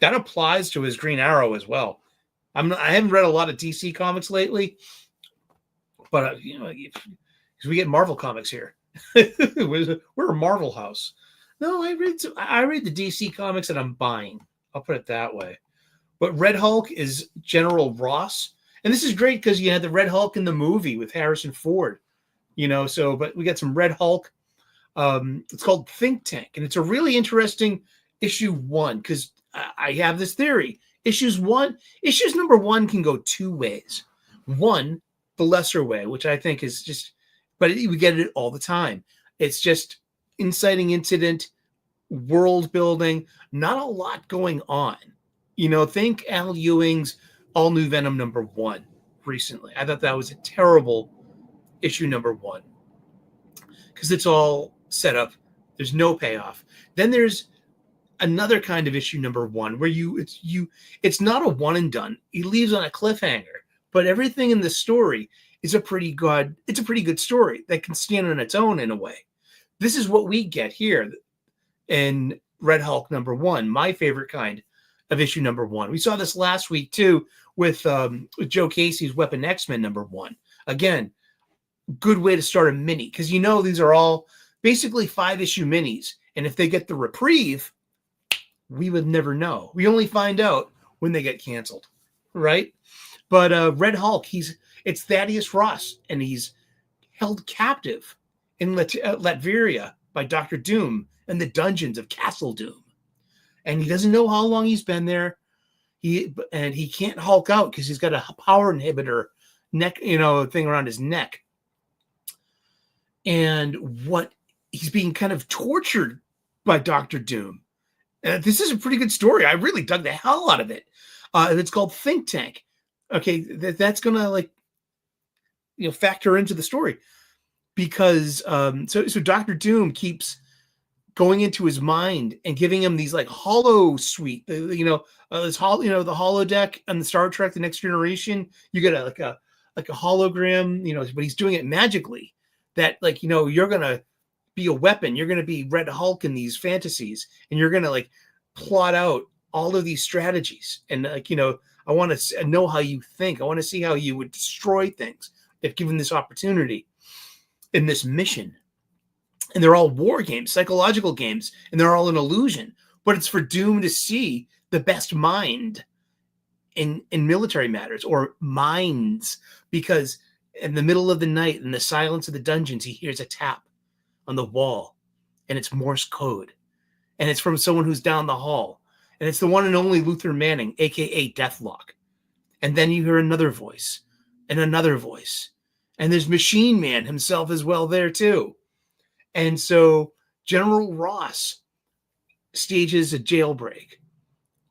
applies to his Green Arrow as well. I haven't read a lot of DC comics lately, but because we get Marvel comics here. We're a Marvel house. No, I read the DC comics that I'm buying. I'll put it that way. But Red Hulk is General Ross, and this is great because you had the Red Hulk in the movie with Harrison Ford. But we got some Red Hulk. It's called Think Tank, and it's a really interesting issue 1, because I have this theory. Issues number 1 can go 2 ways. 1, the lesser way, which I think is just, but we get it all the time. It's just inciting incident, world building, not a lot going on. Think Al Ewing's All New Venom number 1 recently. I thought that was a terrible issue number 1, because it's all set up. There's no payoff. Then there's another kind of issue number 1 where it's not a one and done. He leaves on a cliffhanger, but everything in the story is a pretty good story that can stand on its own in a way. This is what we get here in Red Hulk number 1, my favorite kind of issue number 1. We saw this last week too with Joe Casey's Weapon X-Men number 1. Again, good way to start a mini, because these are all basically 5-issue minis, and if they get the reprieve, we would never know. We only find out when they get canceled, right? But Red Hulk, it's Thaddeus Ross, and he's held captive in Latveria by Dr. Doom and the dungeons of Castle Doom. And he doesn't know how long he's been there. He can't Hulk out because he's got a power inhibitor thing around his neck. And he's being kind of tortured by Dr. Doom. This is a pretty good story. I really dug the hell out of it. It's called Think Tank. Okay, that's gonna factor into the story, because so Dr. Doom keeps going into his mind and giving him these hollow suite, the holodeck on the Star Trek: The Next Generation. You get a hologram, but he's doing it magically. That you're gonna be a weapon. You're gonna be Red Hulk in these fantasies, and you're gonna plot out all of these strategies. And I want to know how you think. I want to see how you would destroy things if given this opportunity in this mission. And they're all war games, psychological games, and they're all an illusion. But it's for Doom to see the best mind in military matters, or minds, because in the middle of the night, in the silence of the dungeons, he hears a tap on the wall, and it's Morse code. And it's from someone who's down the hall. And it's the one and only Luther Manning, a.k.a. Deathlock. And then you hear another voice, and another voice. And there's Machine Man himself as well there, too. And so General Ross stages a jailbreak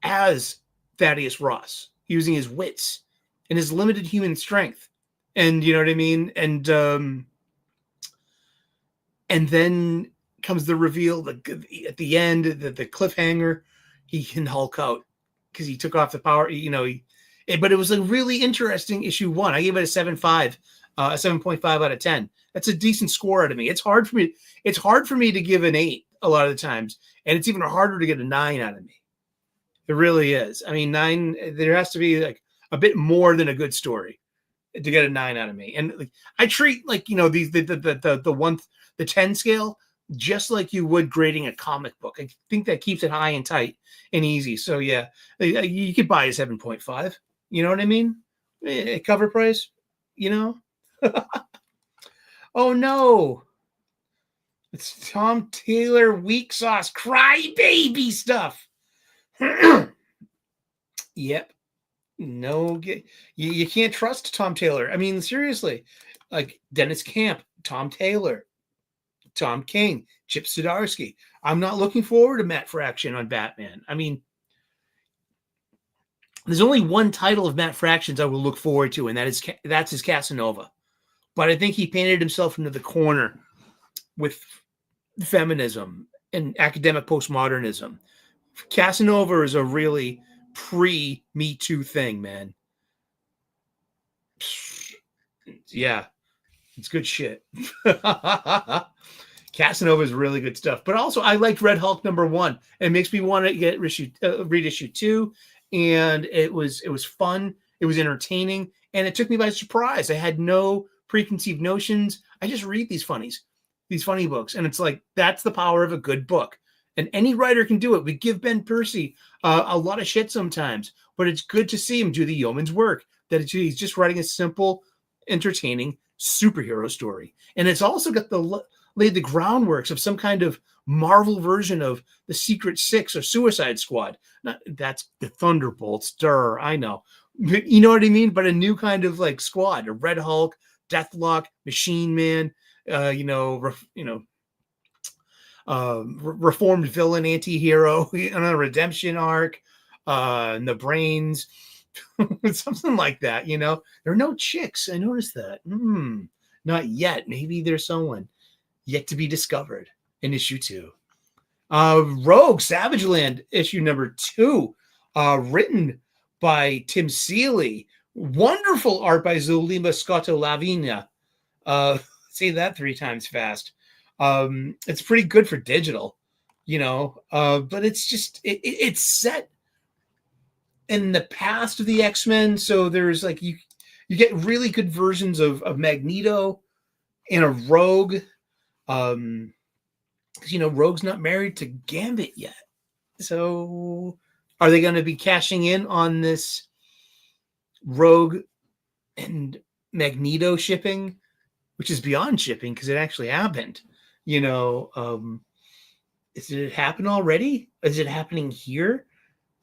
as Thaddeus Ross, using his wits and his limited human strength. And you know what I mean? And then comes the reveal at the end, the cliffhanger. He can Hulk out because he took off the power. But it was a really interesting issue 1. I gave it a 7.5 out of 10. That's a decent score out of me. It's hard for me to give an 8 a lot of the times, and it's even harder to get a 9 out of me. It really is. I mean, 9. There has to be a bit more than a good story to get a 9 out of me. And I treat the 10 scale just like you would grading a comic book. I think that keeps it high and tight and easy. So yeah, you could buy a 7.5. You know what I mean? Cover price. Oh no, it's Tom Taylor weak sauce crybaby stuff. Yep. No, you can't trust Tom Taylor. I mean, seriously, Dennis Camp, Tom Taylor, Tom King, Chip Zdarsky. I'm not looking forward to Matt Fraction on Batman. I mean, there's only one title of Matt Fraction's I will look forward to, and that's his Casanova. But I think he painted himself into the corner with feminism and academic postmodernism. Casanova is a really pre-Me Too thing, man. Yeah, it's good shit. Casanova is really good stuff. But also, I liked Red Hulk number 1. It makes me want to read issue 2. And it was fun. It was entertaining. And it took me by surprise. I had no preconceived notions. I just read these funny books. And it's that's the power of a good book. And any writer can do it. We give Ben Percy a lot of shit sometimes. But it's good to see him do the yeoman's work. That he's just writing a simple, entertaining superhero story. And it's also got laid the groundworks of some kind of Marvel version of the Secret Six or Suicide Squad. That's the Thunderbolts. I know. You know what I mean? But a new kind of squad. A Red Hulk, Deathlock, Machine Man, reformed villain, anti-hero, a redemption arc, and the Brains. Something like that, There are no chicks. I noticed that. Not yet. Maybe there's someone yet to be discovered in issue 2. Rogue Savage Land, issue number 2, written by Tim Seeley. Wonderful art by Zulima Scotto Lavina. Say that 3 times fast. It's pretty good for digital, but it's just, it's set in the past of the X-Men. So there's like, you get really good versions of Magneto and a Rogue. Rogue's not married to Gambit yet. So are they going to be cashing in on this Rogue and Magneto shipping, which is beyond shipping because it actually happened? Did it happen already? Is it happening here?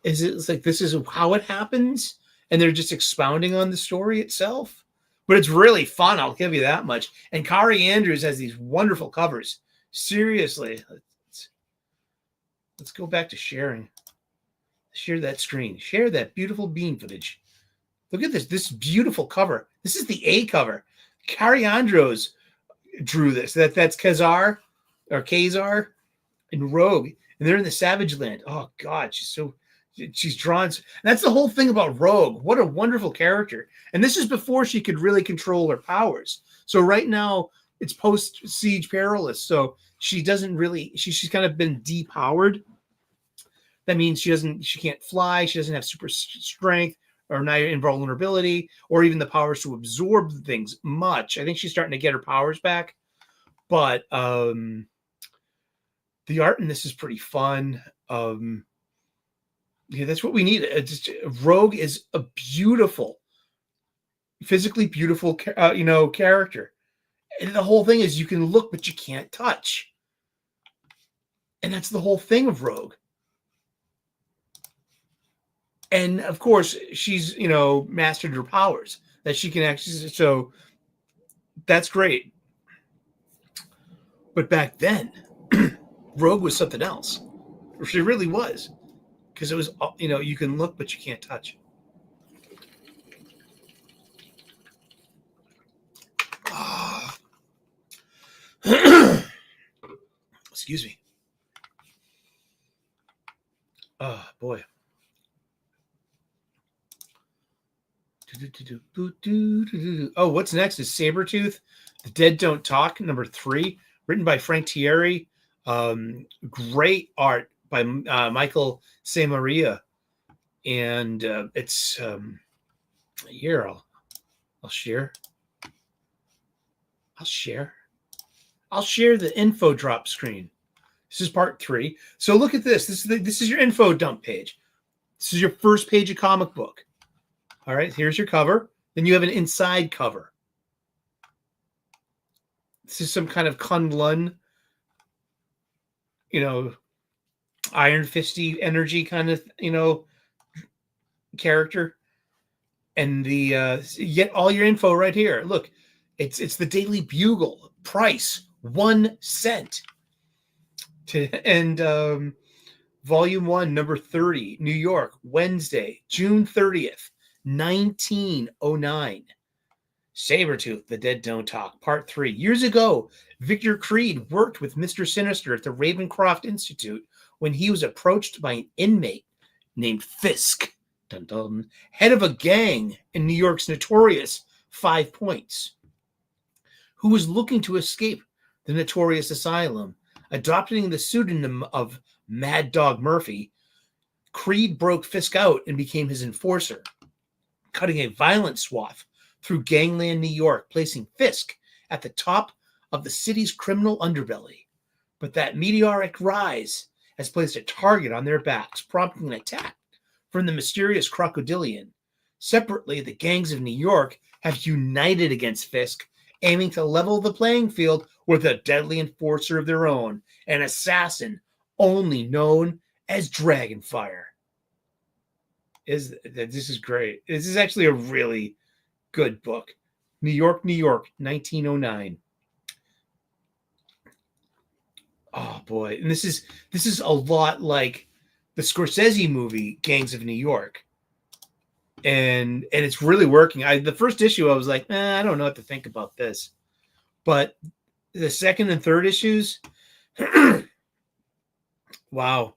Is it like this is how it happens and they're just expounding on the story itself? But it's really fun, I'll give you that much. And Kari Andrews has these wonderful covers. Seriously, let's go back to sharing. Share that screen. Share that beautiful bean footage. Look at this beautiful cover. This is the A cover. Kari Andrews drew this. That's Kazar and Rogue, and they're in the Savage Land. Oh God, she's drawn. And that's the whole thing about Rogue. What a wonderful character. And this is before she could really control her powers. So right now it's post Siege Perilous. So she doesn't really, she's kind of been depowered. That means she can't fly. She doesn't have super strength or invulnerability or even the powers to absorb things much. I think she's starting to get her powers back, but the art in this is pretty fun. That's what we need. Rogue is a beautiful, physically beautiful, character. And the whole thing is you can look, but you can't touch. And that's the whole thing of Rogue. And of course, she's, mastered her powers that she can actually, so that's great. But back then, Rogue was something else. She really was. Because it was, you can look, but you can't touch. Excuse me. Oh, boy. Oh, what's next is Sabretooth, The Dead Don't Talk, number 3, written by Frank Thierry. Great art by Michael Samaria. And it's here. I'll share. I'll share the info drop screen. This is part 3. So look at this. This is your info dump page. This is your first page of comic book. All right, here's your cover. Then you have an inside cover. This is some kind of Kunlun, Iron Fisty energy kind of, character. And you get all your info right here. Look, it's the Daily Bugle. Price, 1 cent. And volume 1, number 30, New York, Wednesday, June 30th. 1909. Sabretooth, The Dead Don't Talk, Part 3. Years ago, Victor Creed worked with Mr. Sinister at the Ravencroft Institute when he was approached by an inmate named Fisk, dun dun, head of a gang in New York's notorious 5 Points, who was looking to escape the notorious asylum. Adopting the pseudonym of Mad Dog Murphy, Creed broke Fisk out and became his enforcer, cutting a violent swath through gangland New York, placing Fisk at the top of the city's criminal underbelly. But that meteoric rise has placed a target on their backs, prompting an attack from the mysterious Crocodilian. Separately, the gangs of New York have united against Fisk, aiming to level the playing field with a deadly enforcer of their own, an assassin only known as Dragonfire. This is great. This is actually a really good book. New York, 1909. Oh boy. And this is a lot like the Scorsese movie Gangs of New York. And it's really working. The first issue I was like, I don't know what to think about this. But the second and third issues, wow.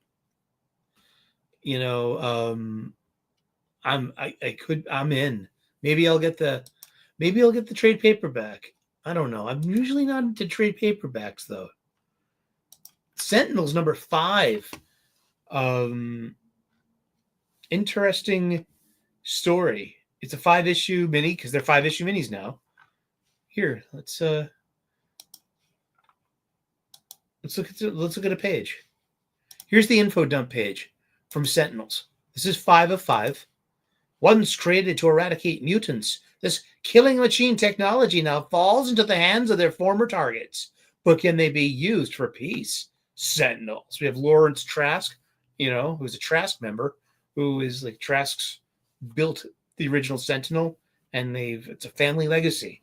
I'm in. Maybe I'll get the trade paperback. I don't know. I'm usually not into trade paperbacks though. Sentinels number 5. Interesting story. It's a 5-issue mini because they're 5-issue minis now. Here, let's look at a page. Here's the info dump page from Sentinels. This is 5 of 5. Once created to eradicate mutants, this killing machine technology now falls into the hands of their former targets. But can they be used for peace? Sentinels. We have Lawrence Trask, who's a Trask member, who is like Trask's built the original Sentinel, and it's a family legacy.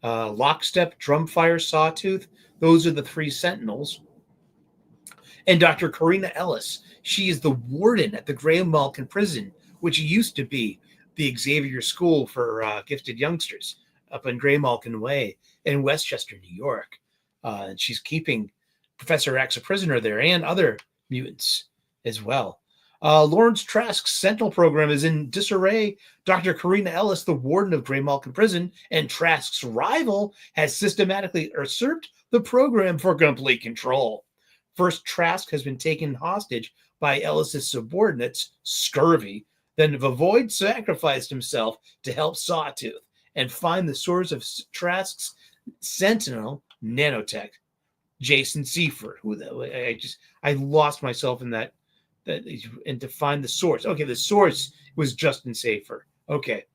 Lockstep, Drumfire, Sawtooth, those are the 3 Sentinels. And Dr. Karina Ellis, she is the warden at the Graymalkin Prison, which used to be the Xavier School for Gifted Youngsters up in Graymalkin Way in Westchester, New York. And she's keeping Professor X a prisoner there and other mutants as well. Lawrence Trask's Sentinel program is in disarray. Dr. Karina Ellis, the warden of Graymalkin Prison and Trask's rival, has systematically usurped the program for complete control. First, Trask has been taken hostage by Ellis's subordinates, Scurvy. Then Void sacrificed himself to help Sawtooth and find the source of Trask's Sentinel nanotech. Jason Seifert, I lost myself in that, and to find the source. Okay, the source was Justin Safer. Okay.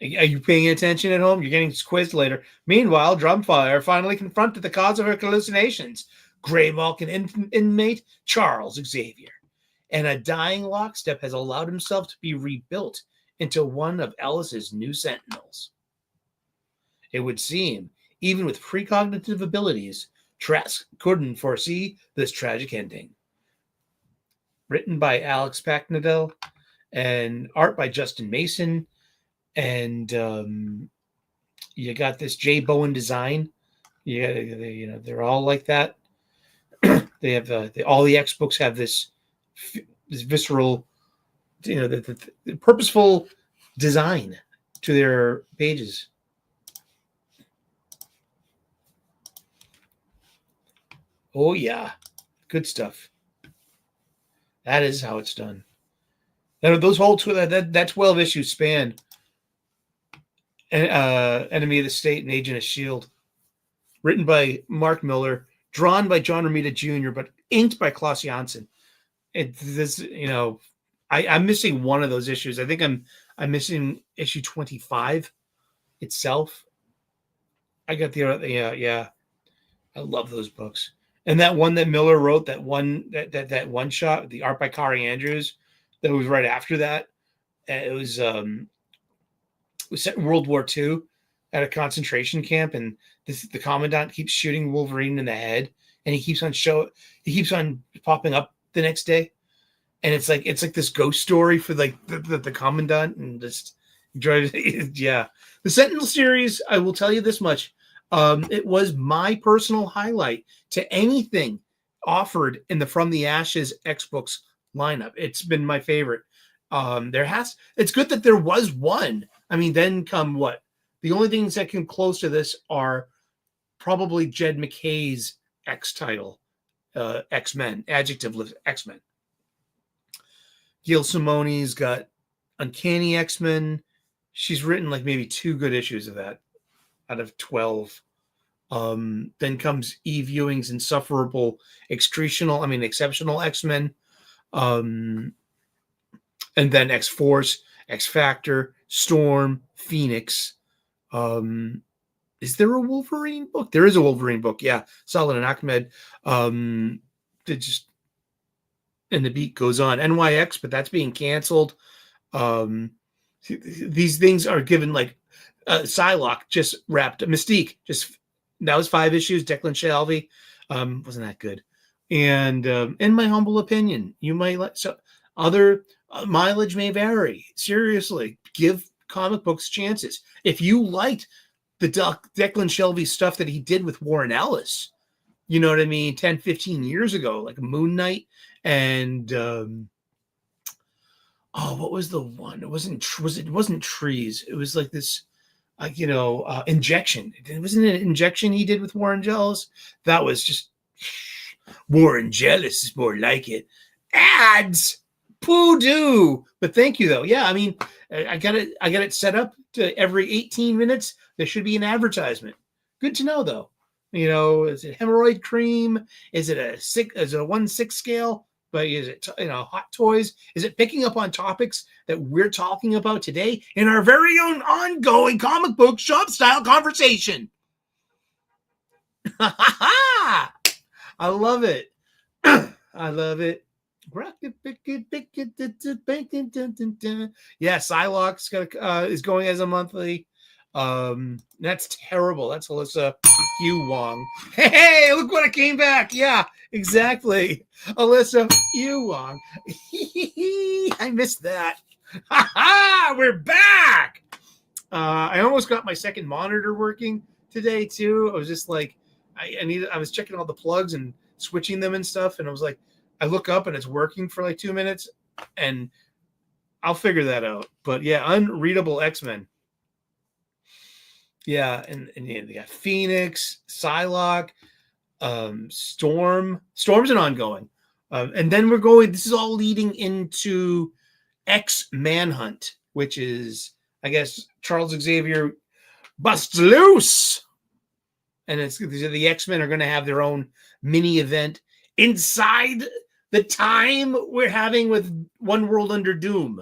Are you paying attention at home? You're getting quizzed later. Meanwhile, Drumfire finally confronted the cause of her hallucinations. Graymalkin inmate Charles Xavier. And a dying Lockstep has allowed himself to be rebuilt into one of Ellis's new Sentinels. It would seem, even with precognitive abilities, Trask couldn't foresee this tragic ending. Written by Alex Packnadel and art by Justin Mason. And you got this Jay Bowen design. They're all like that. They have all the X books have this visceral, the purposeful design to their pages. Oh yeah, good stuff. That is how it's done. Now, those whole that 12 issue span. Enemy of the State and Agent of S.H.I.E.L.D. Written by Mark Miller, drawn by John Romita Jr., but inked by Klaus Janson. I'm missing one of those issues. I think I'm missing issue 25 itself. I got the other, yeah. I love those books. And that one that Miller wrote, that one shot, the art by Kari Andrews, that was right after that. It was set in World War II at a concentration camp, and the commandant keeps shooting Wolverine in the head, and he keeps on popping up the next day, and it's like this ghost story for like the commandant, and just yeah. The Sentinel series, I will tell you this much, it was my personal highlight to anything offered in the From the Ashes X Books lineup. It's been my favorite. It's good that there was one. I mean, then come what? The only things that come close to this are probably Jed McKay's X title, X-Men, adjectiveless X-Men. Gail Simone's got Uncanny X-Men. She's written like maybe 2 good issues of that out of 12. Then comes Eve Ewing's Exceptional X-Men. And then X-Force, X-Factor, Storm, Phoenix. Is there a Wolverine book? There is a Wolverine book, yeah. Solid and Ahmed. And the beat goes on. NYX, but that's being canceled. These things are given like Psylocke just wrapped. Mystique, that was 5 issues. Declan Shalvey. Wasn't that good. And in my humble opinion, you might like other mileage may vary. Seriously, give comic books chances. If you liked the Declan Shelby stuff that he did with Warren Ellis. You know what I mean? 10, 15 years ago, like Moon Knight and what was the one? It wasn't Trees. It was like this, Injection. It wasn't an Injection he did with Warren Ellis. That was just Warren Jealous is more like it. Ads, poo-doo. But thank you though. Yeah, I mean, I got it set up to every 18 minutes there should be an advertisement. Good to know though. You know, is it hemorrhoid cream? Is it a 1/6 scale? But is it hot toys? Is it picking up on topics that we're talking about today in our very own ongoing comic book shop style conversation? I love it. I love it. Yeah, Psylocke is going as a monthly. That's terrible. That's Alyssa Hugh Wong. Hey, look what it came back. Yeah, exactly. Alyssa Hugh Wong. I missed that. We're back. I almost got my second monitor working today too. I was just like, I was checking all the plugs and switching them and stuff, and I was like, I look up and it's working for like 2 minutes, and I'll figure that out. But yeah, Unreadable X-Men. Yeah, and they got Phoenix, Psylocke, Storm. Storm's an ongoing. And then we're going, this is all leading into X-Manhunt, which is, I guess, Charles Xavier busts loose. And the X-Men are going to have their own mini event inside the time we're having with One World Under Doom.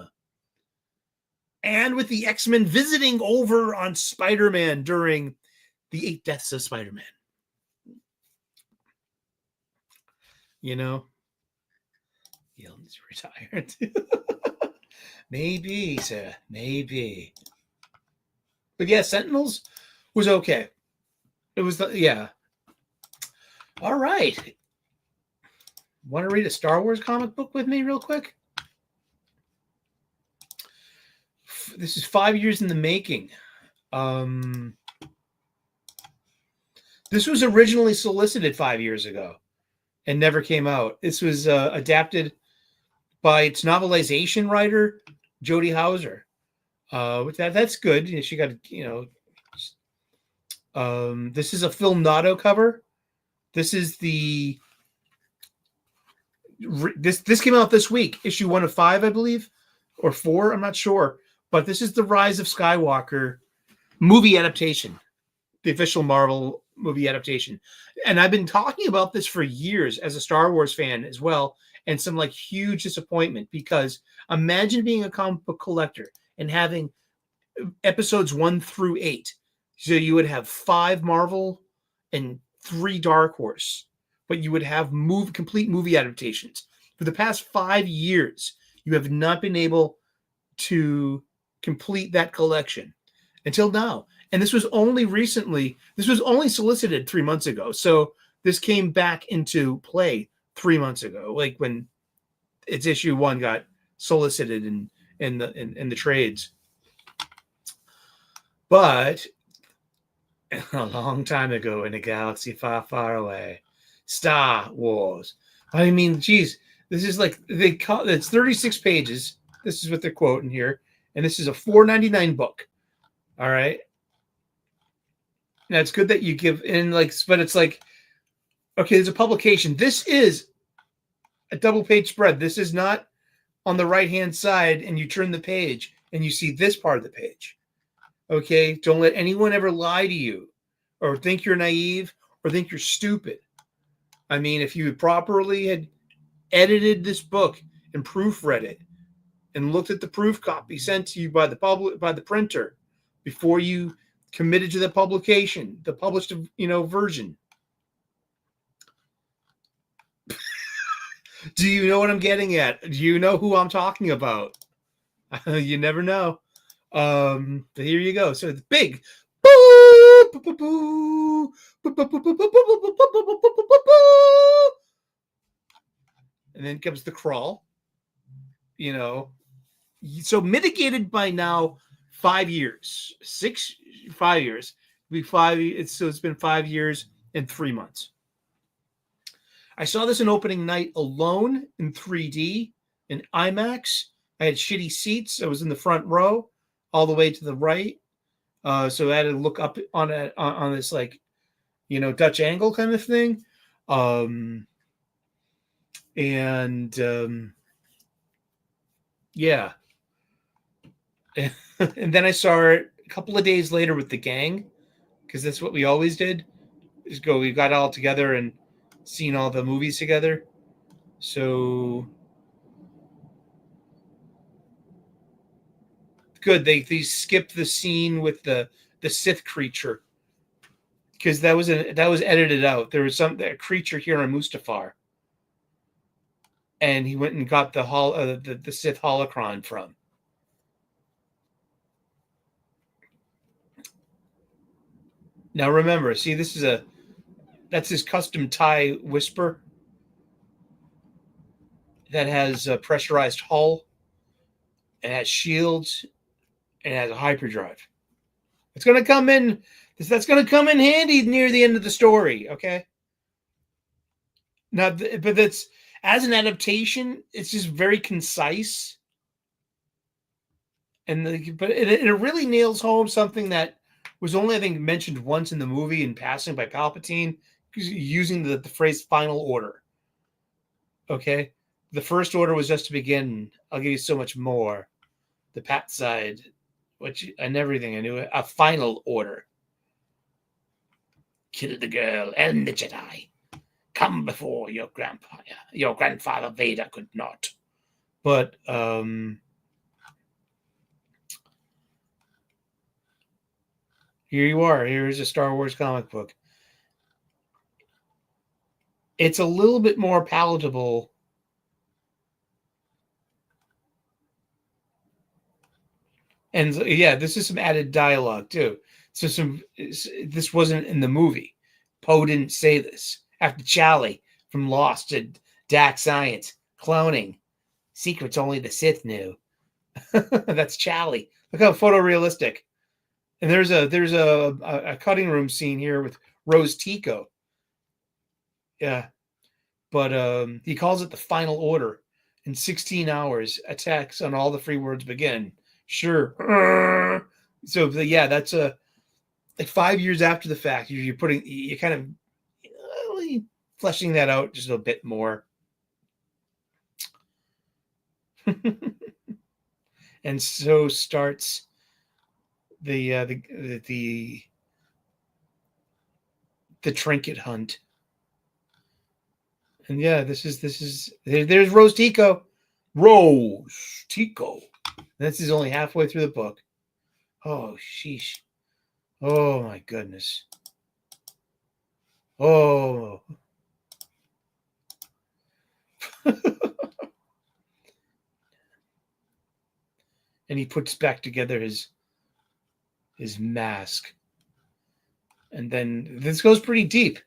And with the X-Men visiting over on Spider-Man during the 8 Deaths of Spider-Man. You know? He's retired. Maybe, sir. Maybe. But yeah, Sentinels was okay. It was, yeah. All right. Want to read a Star Wars comic book with me real quick? This is 5 years in the making. This was originally solicited 5 years ago and never came out. This was adapted by its novelization writer, Jody Hauser. That's good. She got, this is a Phil Notto cover. This is this came out this week, issue 1 of 5, I believe, or 4. I'm not sure. But this is the Rise of Skywalker movie adaptation, the official Marvel movie adaptation. And I've been talking about this for years as a Star Wars fan as well, and some like huge disappointment, because imagine being a comic book collector and having episodes 1 through 8. So you would have 5 Marvel and 3 Dark Horse, but you would have complete movie adaptations. For the past 5 years, you have not been able to complete that collection until now. And this was only solicited 3 months ago. So this came back into play 3 months ago, like when its issue 1 got solicited in the trades. But a long time ago in a galaxy far, far away, Star Wars. I mean, geez, this is like, it's 36 pages. This is what they're quoting here. And this is a $4.99 book. All right. Now it's good that you give in, but it's like, okay, there's a publication. This is a double page spread. This is not on the right-hand side and you turn the page and you see this part of the page. Okay. Don't let anyone ever lie to you or think you're naive or think you're stupid. I mean, if you properly had edited this book and proofread it, and looked at the proof copy sent to you by the printer before you committed to the publication, the published, version. Do you know what I'm getting at? Do you know who I'm talking about? You never know. But here you go. So it's big. And then comes the crawl. So mitigated by now 5 years, 5 years. It's been 5 years and 3 months. I saw this in opening night alone in 3D in IMAX. I had shitty seats. I was in the front row, all the way to the right. So I had to look up on this like, Dutch angle kind of thing. Yeah. And then I saw it a couple of days later with the gang, because that's what we always did. We got all together and seen all the movies together. So good. They skipped the scene with the Sith creature, because that was edited out. There was that creature here on Mustafar, and he went and got the Sith holocron from. Now remember, see, that's his custom tie whisper that has a pressurized hull, and has shields, and has a hyperdrive. It's going to come in. That's going to come in handy near the end of the story. Okay. Now, but that's, as an adaptation, it's just very concise, but it really nails home something that was only, I think, mentioned once in the movie in passing by Palpatine, using the phrase "final order." Okay, the first order was just to begin. I'll give you so much more. The Pat side, and everything. I knew it. A final order. Kill the girl and the Jedi. Come before your grandfather Vader could not. But here you are. Here's a Star Wars comic book. It's a little bit more palatable. And yeah, this is some added dialogue too. So this wasn't in the movie. Poe didn't say this. After Charlie from Lost to Dark Science, cloning, secrets only the Sith knew. That's Charlie. Look how photorealistic. And there's a cutting room scene here with Rose Tico. Yeah, but he calls it the final order. In 16 hours, attacks on all the free words begin. Sure. So yeah, that's like 5 years after the fact. You're kind of fleshing that out just a bit more. And so starts the trinket hunt. And yeah, there's Rose Tico. Rose Tico. This is only halfway through the book. Oh, sheesh. Oh, my goodness. Oh. And he puts back together his mask. And then this goes pretty deep.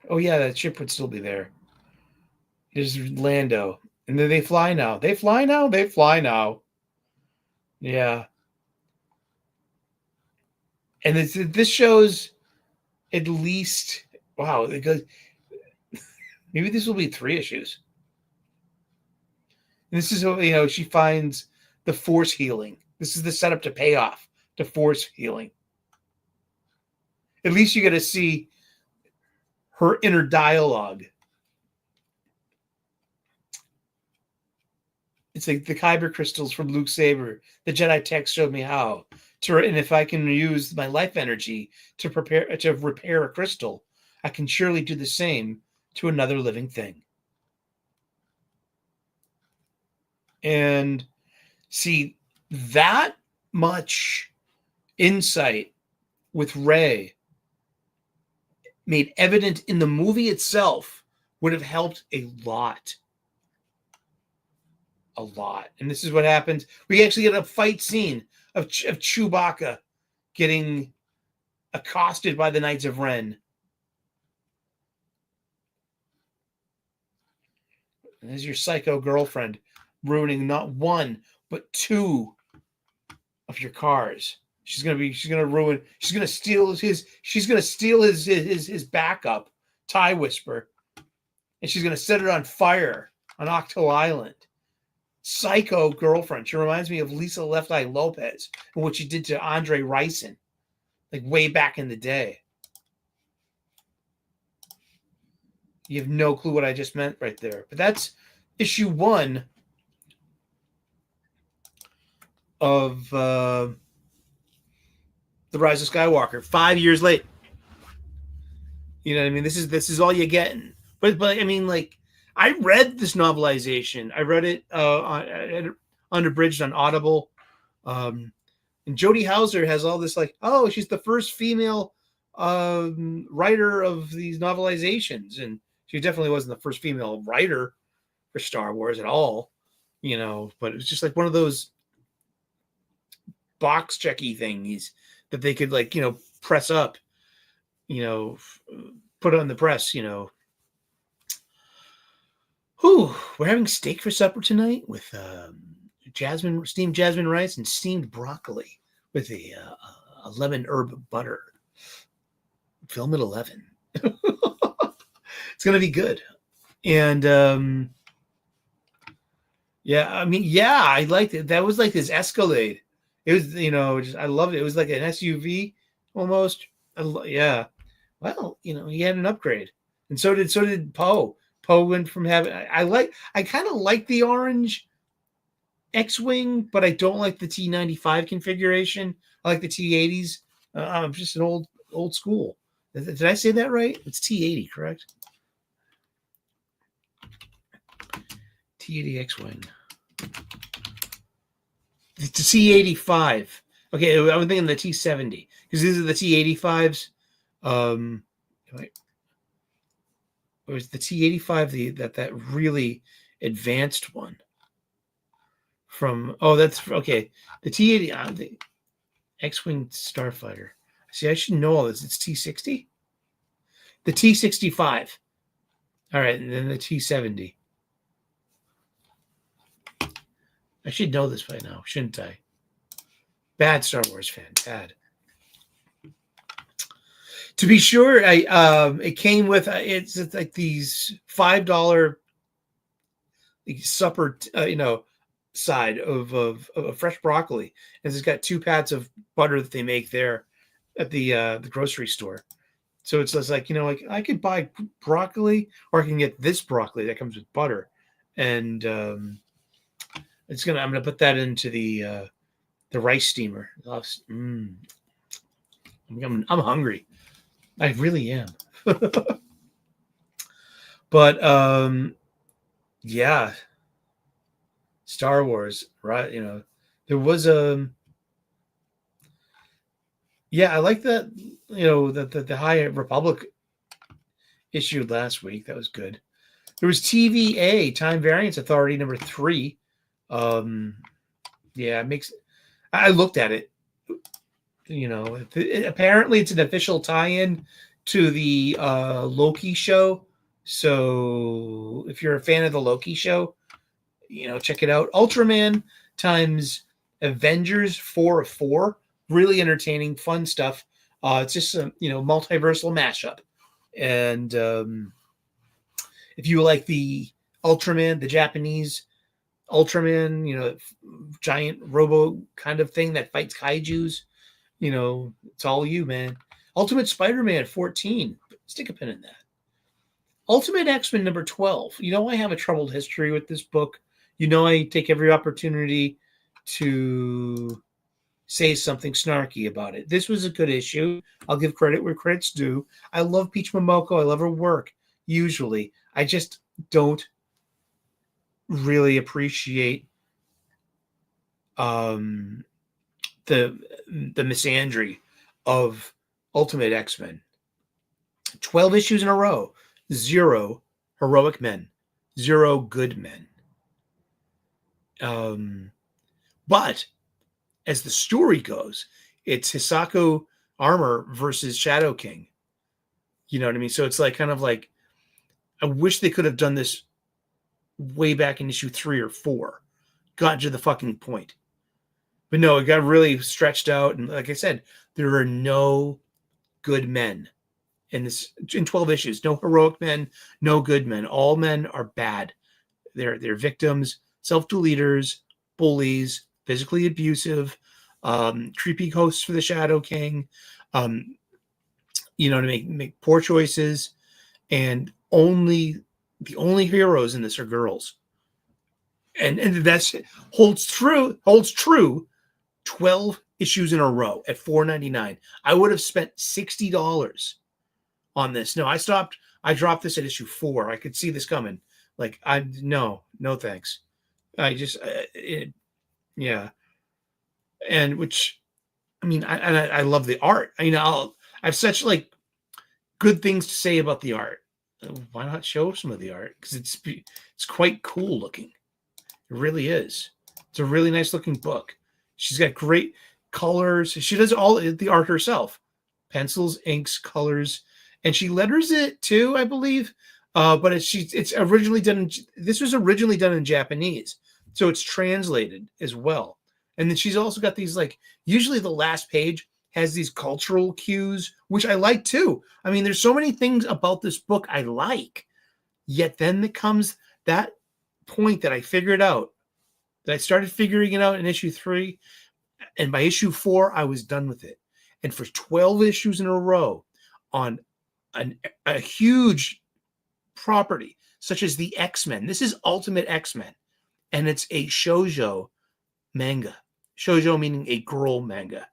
Oh, yeah, that ship would still be there. There's Lando. And then they fly now. They fly now. They fly now. Yeah. And this shows at least, wow, it goes, maybe this will be 3 issues. And this is how, she finds the force healing. This is the setup to pay off to force healing. At least you get to see her inner dialogue. It's like the kyber crystals from Luke's saber. The Jedi text showed me how and if I can use my life energy to repair a crystal, I can surely do the same to another living thing. And see, that much insight with Rey made evident in the movie itself would have helped a lot. A lot. And this is what happens. We actually get a fight scene of Chewbacca getting accosted by the Knights of Ren. And there's your psycho girlfriend ruining not one, but 2 of your cars. She's gonna steal his backup, Tie Whisper, and she's gonna set it on fire on Octo Island. Psycho girlfriend. She reminds me of Lisa Left Eye Lopez and what she did to Andre Ricin, like way back in the day. You have no clue what I just meant right there. But that's issue 1 of The Rise of Skywalker. 5 years late. You know what I mean? This is all you get. But I mean, like, I read this novelization. I read it unabridged on Audible. And Jody Hauser has all this, like, oh, she's the first female writer of these novelizations. And she definitely wasn't the first female writer for Star Wars at all, you know, but it was just like one of those box checky things that they could, like, you know, press up, you know, put on the press, you know. Whew, we're having steak for supper tonight with steamed jasmine rice and steamed broccoli with a lemon herb butter. Film at 11. It's gonna be good. And yeah, I mean, yeah, I liked it. That was like this Escalade. It was, you know, I loved it. It was like an SUV almost. Yeah. Well, you know, he had an upgrade, and so did Poe. Poe went from having. I kind of like the orange X-wing, but I don't like the T95 configuration. I like the T80s. I'm just an old school. Did I say that right? It's T80, correct? T80 X-wing. The T85. Okay, I'm thinking the T70 because these are the T85s. Or is the T85 that really advanced one? From that's okay. The T80, the X-wing Starfighter. See, I should know all this. It's T60. The T65. All right, and then the T70. I should know this by now, shouldn't I? Bad Star Wars fan. Bad. To be sure, it came with it's like these $5 supper, side of fresh broccoli, and it's got 2 pats of butter that they make there at the grocery store. So it's just like, you know, like I could buy broccoli, or I can get this broccoli that comes with butter, and I'm gonna put that into the rice steamer. I'm hungry. I really am. But yeah, Star Wars, right? You know, there was yeah, I like that. You know, the High Republic issued last week. That was good. There was TVA, Time Variance Authority number 3. Yeah, I looked at it. You know, apparently it's an official tie-in to the Loki show. So if you're a fan of the Loki show, you know, check it out. Ultraman times Avengers 4 of 4. Really entertaining, fun stuff. It's just a, you know, multiversal mashup. And if you like the Ultraman, the Japanese Ultraman, you know, giant robo kind of thing that fights kaijus, you know, it's all you, man. Ultimate Spider-Man 14. Stick a pin in that. Ultimate X-Men number 12. You know, I have a troubled history with this book. You know, I take every opportunity to say something snarky about it. This was a good issue. I'll give credit where credit's due. I love Peach Momoko. I love her work, usually. I just don't really appreciate the misandry of Ultimate X-Men. 12 issues in a row. 0 heroic men. 0 good men. But as the story goes, it's Hisaku Armor versus Shadow King. You know what I mean? So it's like kind of like, I wish they could have done this way back in issue 3 or 4, gotten to the fucking point. But no, it got really stretched out. And like I said, there are no good men in 12 issues. No heroic men, no good men. All men are bad. They're victims, self-deleters, bullies, physically abusive, creepy hosts for the Shadow King, to make poor choices. And the only heroes in this are girls. And that's holds true 12 issues in a row at $4.99. I would have spent $60 on this. No, I dropped this at issue 4. I could see this coming. Like, no thanks. I just yeah. And which, I mean, I love the art. I have such like good things to say about the art. Why not show some of the art? Because it's quite cool looking. It really is. It's a really nice looking book. She's got great colors. She does all the art herself. Pencils, inks, colors, and she letters it too, I believe. But it's originally done. This was originally done in Japanese, so it's translated as well. And then she's also got these, like, usually the last page has these cultural cues, which I like too. I mean, there's so many things about this book I like. Yet then there comes that point that I figured out, that I started figuring it out in issue 3. And by issue 4, I was done with it. And for 12 issues in a row on a huge property, such as the X-Men, this is Ultimate X-Men. And it's a shoujo manga. Shoujo meaning a girl manga.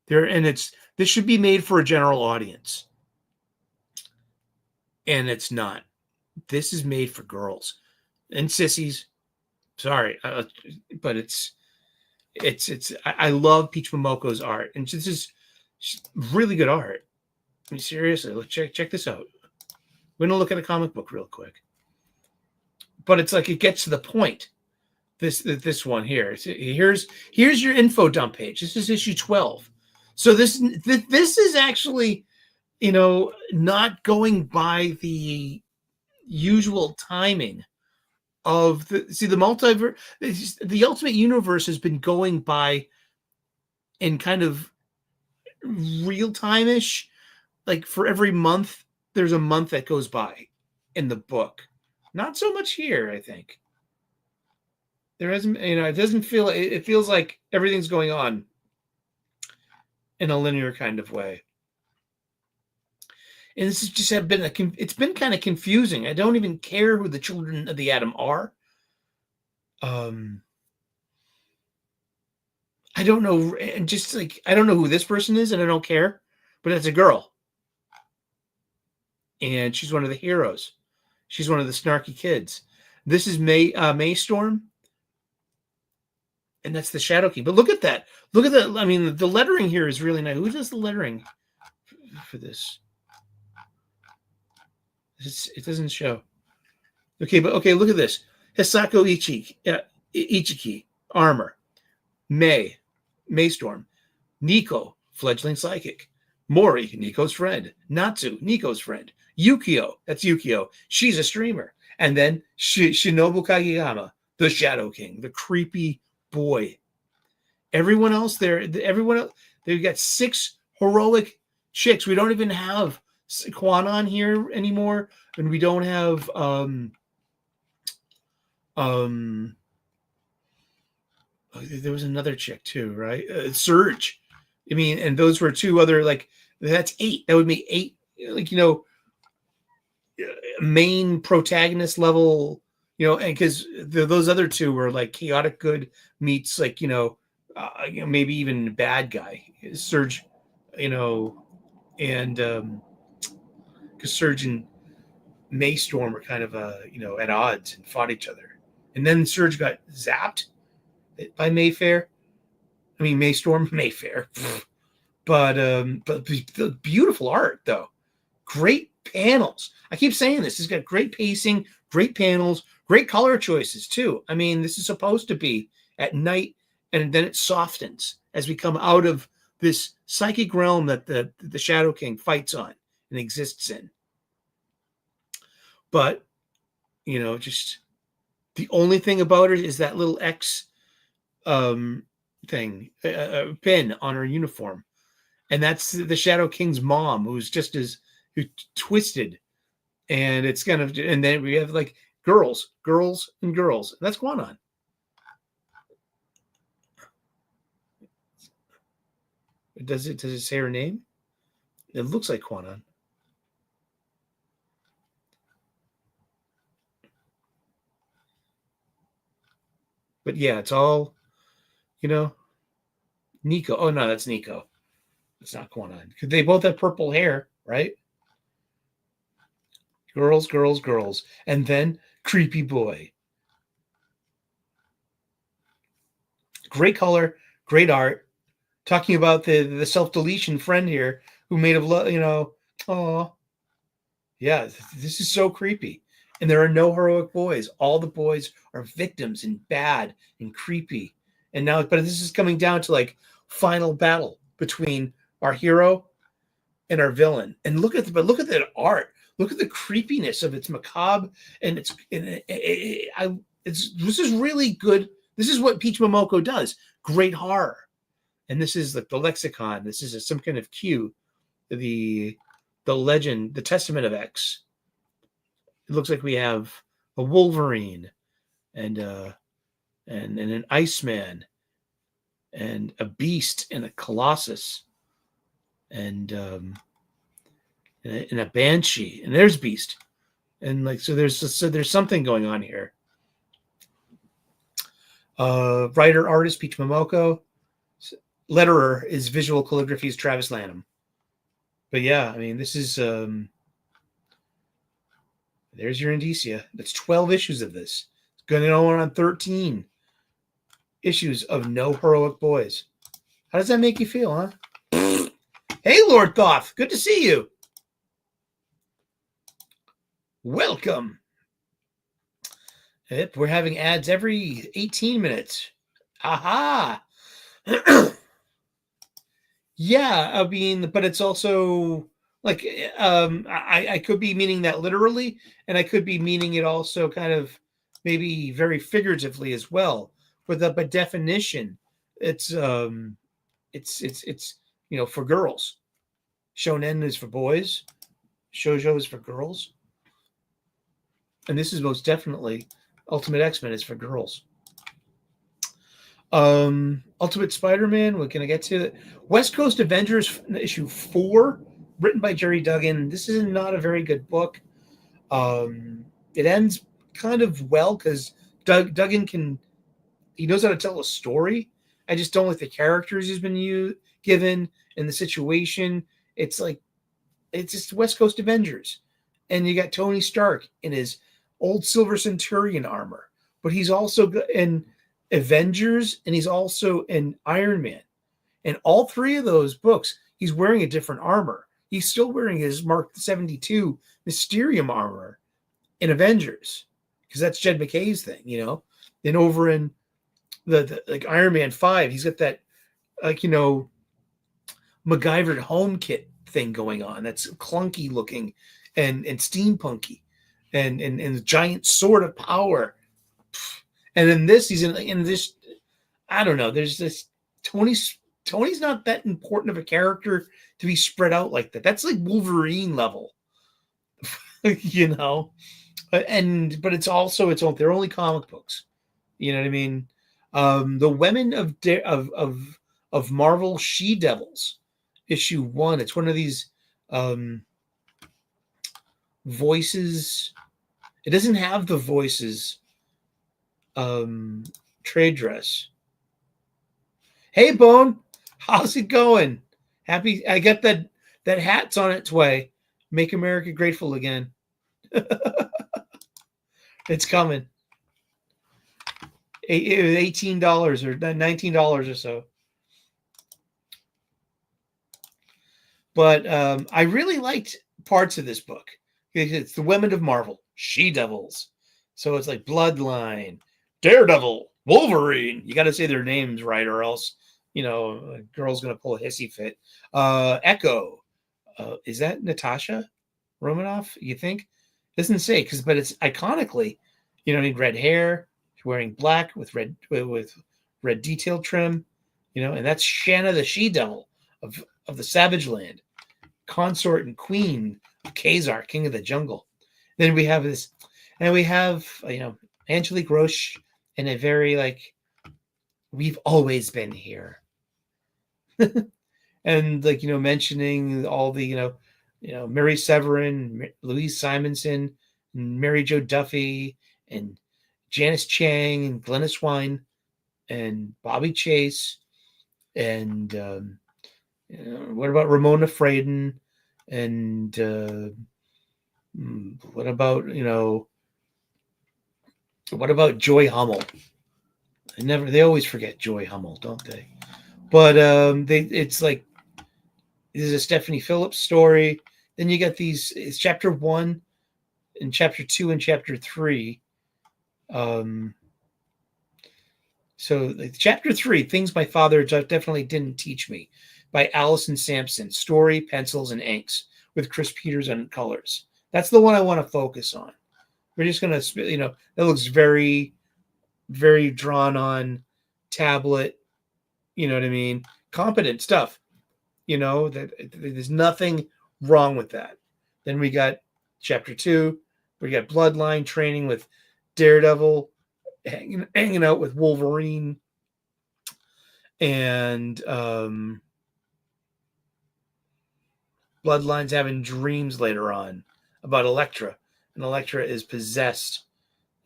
This should be made for a general audience. And it's not. This is made for girls and sissies. Sorry, but I love Peach Momoko's art, and this is really good art. I mean, seriously, let's check this out. We're gonna look at a comic book real quick, but it's like it gets to the point. This one here. Here's your info dump page. This is issue 12. So this is actually, not going by the usual timing of the multiverse. The Ultimate Universe has been going by in kind of real time-ish. Like for every month, there's a month that goes by in the book. Not so much here, I think. There hasn't, it doesn't feel, it feels like everything's going on in a linear kind of way. And this has just it's been kind of confusing. I don't even care who the children of the atom are. I don't know. And just like, I don't know who this person is, and I don't care, but it's a girl. And she's one of the heroes. She's one of the snarky kids. This is Maystorm. And that's the Shadow King. But look at that. Look at that. I mean, the lettering here is really nice. Who does the lettering for this? It doesn't show. Okay, but okay, look at this. Hisako Ichiki, armor. Maystorm. Nico, fledgling psychic. Mori, Nico's friend. Natsu, Nico's friend. Yukio, that's Yukio. She's a streamer. And then Shinobu Kageyama, the Shadow King, the creepy boy. Everyone else they've got 6 heroic chicks. We don't even have Kwanon here anymore, and we don't have there was another chick too, right? Surge. I mean, and those were 2 other, like, that's 8. That would be 8, like, main protagonist level, and because those other 2 were like chaotic good meets, like, maybe even bad guy. Surge, and because Surge and Maystorm were kind of at odds and fought each other, and then Surge got zapped by Mayfair. I mean Mayfair, but the beautiful art though, great panels. I keep saying this. It's got great pacing, great panels, great color choices too. I mean, this is supposed to be at night, and then it softens as we come out of this psychic realm that the Shadow King fights on and exists in. But just the only thing about it is that little X thing, pin on her uniform. And that's the Shadow King's mom, who's just as twisted. And it's kind of, and then we have like girls. And that's going on. Does it say her name? It looks like Quanon. But yeah, it's all, Nico. Oh no, that's Nico. It's not Quanon. Because they both have purple hair, right? Girls. And then creepy boy. Great color, great art. Talking about the self-deletion friend here who made of love, oh, yeah, this is so creepy. And there are no heroic boys. All the boys are victims and bad and creepy. And now, but this is coming down to like final battle between our hero and our villain. And look at that art. Look at the creepiness of its macabre, and this is really good. This is what Peach Momoko does. Great horror. And this is like the lexicon. This is some kind of cue. The legend, the Testament of X. It looks like we have a Wolverine and an Iceman and a Beast and a Colossus and a Banshee, and there's Beast. And like so there's something going on here. Writer artist Peach Momoko. Letterer is visual calligraphy is Travis Lanham. But yeah, I mean, this is there's your indicia. That's 12 issues of this. It's going to go on 13 issues of No Heroic Boys. How does that make you feel, huh? Hey, Lord Thoth, good to see you. Welcome. Yep, we're having ads every 18 minutes. Aha. Yeah, I mean, but it's also like I could be meaning that literally, and I could be meaning it also kind of maybe very figuratively as well. But by definition, it's for girls. Shonen is for boys. Shoujo is for girls. And this is most definitely Ultimate X-Men is for girls. Ultimate Spider-Man, we're going to get to it. West Coast Avengers issue 4, written by Jerry Duggan. This is not a very good book. It ends kind of well because Duggan he knows how to tell a story. I just don't like the characters he's been given and the situation. It's just West Coast Avengers. And you got Tony Stark in his old Silver Centurion armor, but he's also in Avengers and he's also in Iron Man. And all three of those books, he's wearing a different armor. He's still wearing his Mark 72 Mysterium armor in Avengers because that's Jed McKay's thing, Then over in the like Iron Man 5, he's got that MacGyvered home kit thing going on. That's clunky looking and steampunky and the giant sword of power. And then this, he's in this, I don't know. There's this Tony's not that important of a character to be spread out like that. That's like Wolverine level, But it's also its own. They're only comic books. You know what I mean? The Women of Marvel She-Devils, issue 1. It's one of these voices. It doesn't have the voices trade dress. Hey, Bone, how's it going? Happy I got that hat's on its way. Make America Grateful Again. It's coming. It was $18 or $19 or so. But I really liked parts of this book. It's the Women of Marvel, She-Devils. So it's like Bloodline, Daredevil, Wolverine. You got to say their names right, or else, a girl's going to pull a hissy fit. Echo. Is that Natasha Romanoff, you think? Doesn't say, but it's iconically, need red hair. She's wearing black with red detail trim, and that's Shanna the She-Devil of the Savage Land, consort and queen of Khazar, king of the jungle. Then we have this, and we have, Angelique Roche in a very, we've always been here. And, mentioning all the, Mary Severin, Louise Simonson, and Mary Jo Duffy, and Janice Chang, and Glennis Wine, and Bobby Chase, and what about Ramona Fraden, and what about Joy Hummel? They always forget Joy Hummel, don't they? But it's like, this is a Stephanie Phillips story. Then you got it's chapter 1 and chapter 2 and chapter 3. So chapter 3, Things My Father Definitely Didn't Teach Me, by Allison Sampson. Story, pencils, and inks, with Chris Peters on colors. That's the one I want to focus on. We're just going to, it looks very, very drawn on tablet. You know what I mean? Competent stuff. That there's nothing wrong with that. Then we got chapter 2. We got Bloodline training with Daredevil, hanging out with Wolverine, and Bloodline's having dreams later on about Elektra, and Elektra is possessed,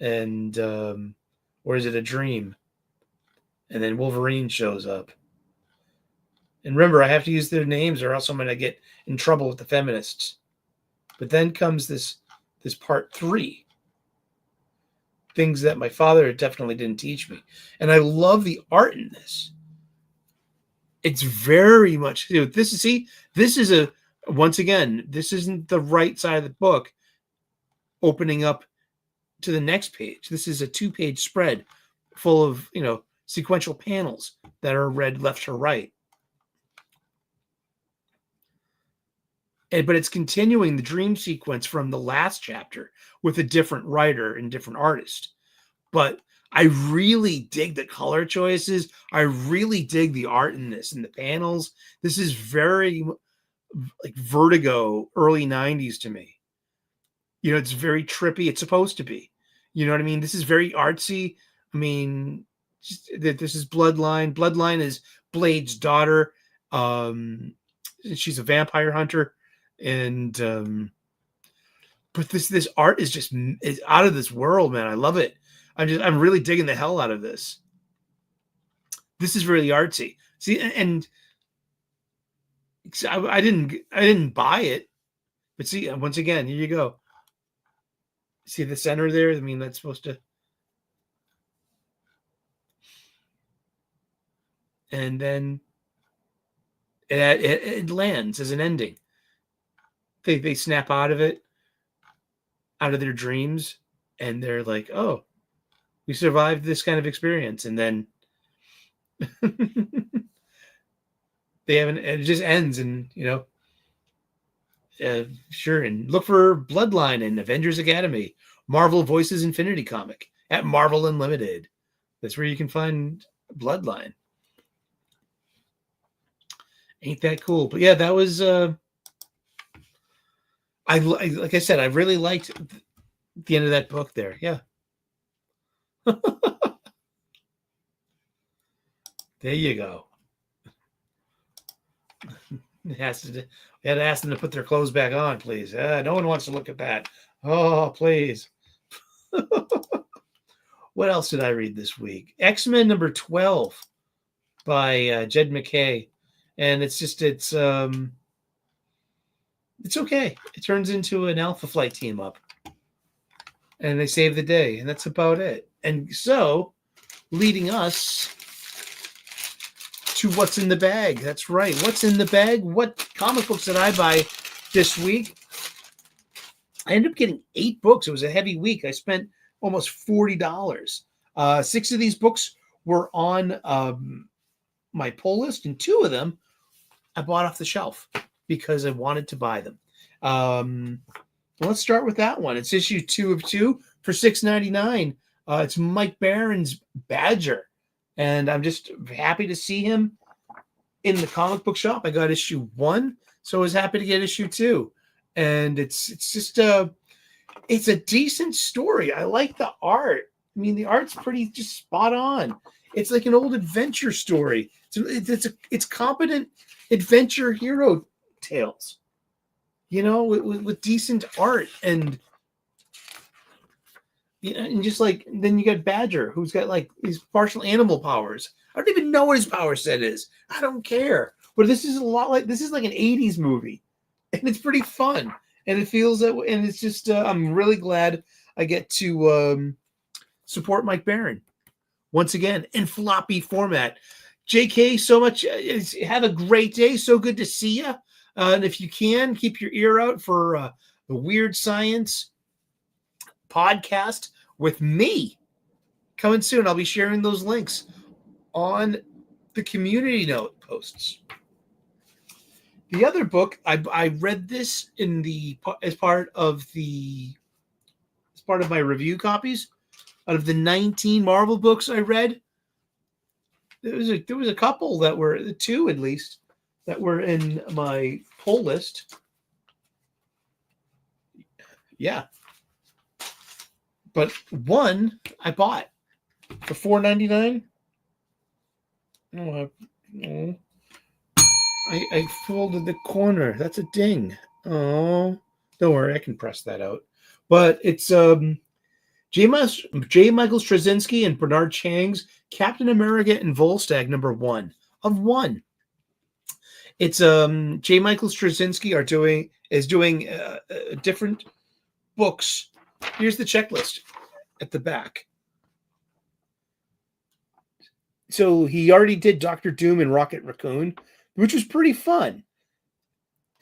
and or is it a dream? And then Wolverine shows up. And remember, I have to use their names or else I'm going to get in trouble with the feminists. But then comes this part 3. Things that my father definitely didn't teach me. And I love the art in this. It's very much, this is once again, this isn't the right side of the book opening up to the next page. This is a 2-page spread full of, sequential panels that are read left to right. But it's continuing the dream sequence from the last chapter with a different writer and different artist. But I really dig the color choices. I really dig the art in this and the panels. This is very like Vertigo, early 90s to me. It's very trippy. It's supposed to be. You know what I mean? This is very artsy. I mean, this is Bloodline. Bloodline is Blade's daughter. She's a vampire hunter. And but this art is out of this world, man. I love it. I'm really digging the hell out of this. This is really artsy. See, and I didn't buy it, but see, once again, here you go. See the center there? I mean, that's supposed to. And then it lands as an ending. They snap out of it, out of their dreams, and they're like, "Oh, we survived this kind of experience." And then they haven't. It just ends, and sure. And look for Bloodline and Avengers Academy, Marvel Voices Infinity comic at Marvel Unlimited. That's where you can find Bloodline. Ain't that cool? But yeah, that was. Like I said, I really liked the end of that book there. Yeah. There you go. We had to ask them to put their clothes back on, please. No one wants to look at that. Oh, please. What else did I read this week? X-Men number 12 by Jed McKay. And it's okay. It turns into an Alpha Flight team up. And they save the day. And that's about it. And so, leading us to what's in the bag. That's right. What's in the bag? What comic books did I buy this week? I ended up getting 8 books. It was a heavy week. I spent almost $40. 6 of these books were on my pull list, and 2 of them I bought off the shelf because I wanted to buy them. Let's start with that one. It's issue 2 of 2 for $6.99. It's Mike Barron's Badger. and I'm just happy to see him in the comic book shop. I got issue 1, so I was happy to get issue 2, and it's just it's a decent story. I like the art. I mean, the art's pretty just spot on. It's like an old adventure story. It's competent adventure hero tales, you know, with decent art, and you know, and just like then you got Badger, who's got like these partial animal powers. I don't even know what his power set is. I don't care. But this is like an 80s movie, and it's pretty fun, and it feels that way. And it's just I'm really glad I get to support Mike Barron once again in floppy format. JK, so much. Have a great day. So good to see you. And if you can, keep your ear out for the Weird Science podcast with me coming soon. I'll be sharing those links on the community note posts. The other book, I read this as part of my review copies. Out of the 19 Marvel books I read, there was a couple that were 2 at least that were in my pull list. Yeah, but one I bought for $4.99. Oh, I folded the corner. That's a ding. Oh, don't worry, I can press that out. But it's J. Michael Straczynski and Bernard Chang's Captain America and Volstagg #1 of 1. It's J. Michael Straczynski is doing different books. Here's the checklist at the back. So he already did Doctor Doom and Rocket Raccoon, which was pretty fun.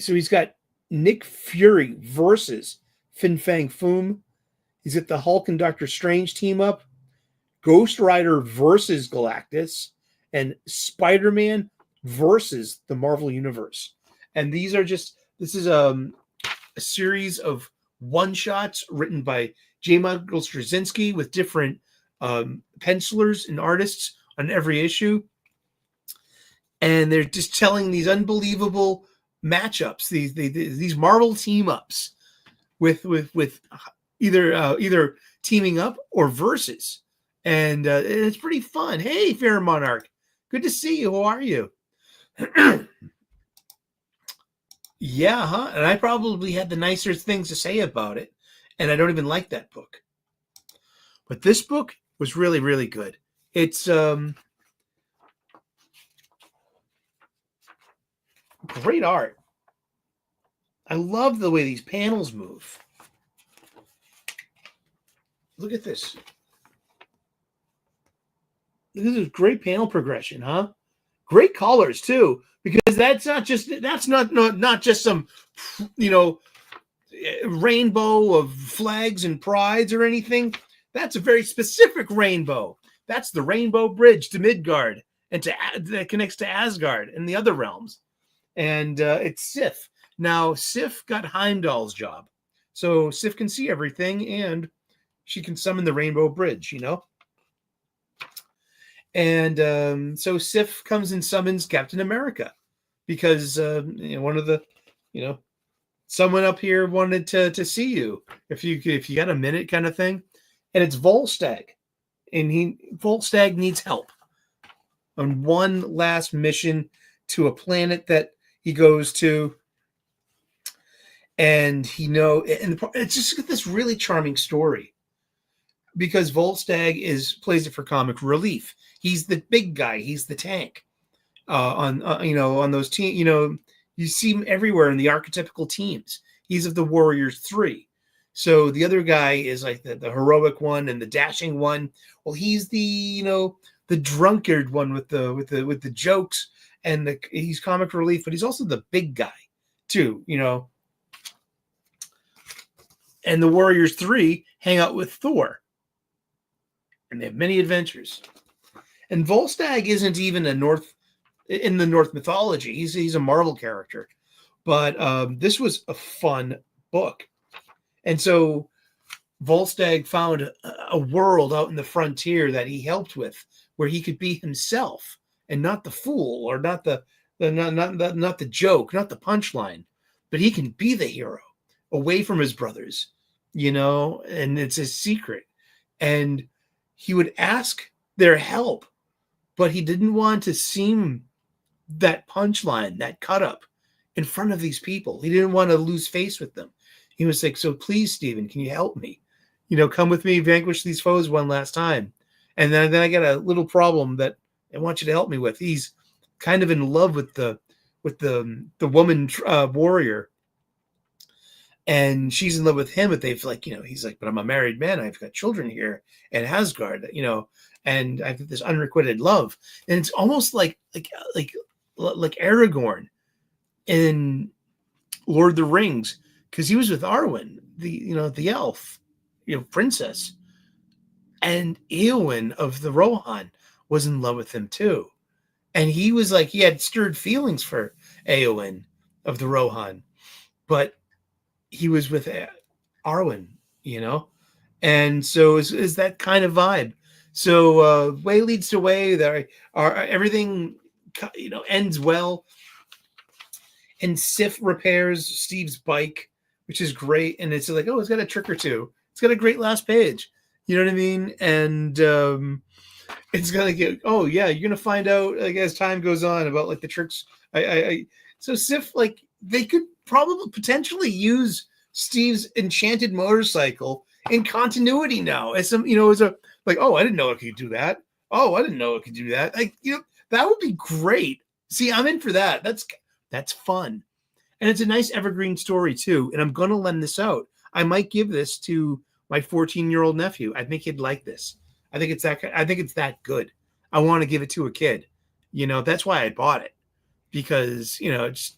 So he's got Nick Fury versus Fin Fang Foom. He's got the Hulk and Doctor Strange team up, Ghost Rider versus Galactus, and Spider-Man versus the Marvel Universe. And this is a series of one-shots written by J. Michael Straczynski with different pencilers and artists on every issue. And they're just telling these unbelievable matchups, these Marvel team-ups with either teaming up or versus. And it's pretty fun. Hey, Fair Monarch. Good to see you. How are you? Yeah, huh? And I probably had the nicer things to say about it. And I don't even like that book. But this book was really, really good. It's great art. I love the way these panels move. Look at this. This is great panel progression, huh? Great colors too, because that's not just some, you know, rainbow of flags and prides or anything. That's a very specific rainbow. That's the Rainbow Bridge to Midgard and that connects to Asgard and the other realms. And it's Sif. Now, Sif got Heimdall's job. So Sif can see everything and she can summon the Rainbow Bridge, you know? And so Sif comes and summons Captain America because one of the, someone up here wanted to see you if you got a minute kind of thing. And it's Volstagg. And Volstagg needs help on one last mission to a planet that he goes to. And it's just this really charming story because Volstagg plays it for comic relief. He's the big guy. He's the tank on those teams. You see him everywhere in the archetypical teams. He's of the Warriors 3. So the other guy is like the heroic one and the dashing one. Well, he's the drunkard one with the jokes and he's comic relief, but he's also the big guy too, And the Warriors 3 hang out with Thor. And they have many adventures. And Volstagg isn't even in the North mythology. He's a Marvel character. But this was a fun book. And so Volstagg found a world out in the frontier that he helped with where he could be himself and not the fool, or not not the joke, not the punchline, but he can be the hero away from his brothers, and it's a secret. And he would ask their help, but he didn't want to seem that punchline, that cut up in front of these people. He didn't want to lose face with them. He was like, so please, Stephen, can you help me? Come with me, vanquish these foes one last time. And then I got a little problem that I want you to help me with. He's kind of in love with the woman warrior, and she's in love with him. But they've he's like, but I'm a married man. I've got children here in Asgard, and I've got this unrequited love. And it's almost like Aragorn in Lord of the Rings, because he was with Arwen, the elf, princess, and Eowyn of the Rohan was in love with him too. And he was like, he had stirred feelings for Eowyn of the Rohan, but he was with Arwen, and so is that kind of vibe. So way leads to way. There are everything, ends well. And Sif repairs Steve's bike, which is great. And it's like, oh, it's got a trick or two. It's got a great last page. You know what I mean? And it's gonna get. Oh yeah, you're gonna find out as time goes on about the tricks. So Sif, they could probably potentially use Steve's enchanted motorcycle in continuity now as some, as a oh, I didn't know it could do that. Oh, I didn't know it could do that. That would be great. See, I'm in for that. That's fun. And it's a nice evergreen story too. And I'm going to lend this out. I might give this to my 14-year-old nephew. I think he'd like this. I think it's that good. I want to give it to a kid. That's why I bought it, because it's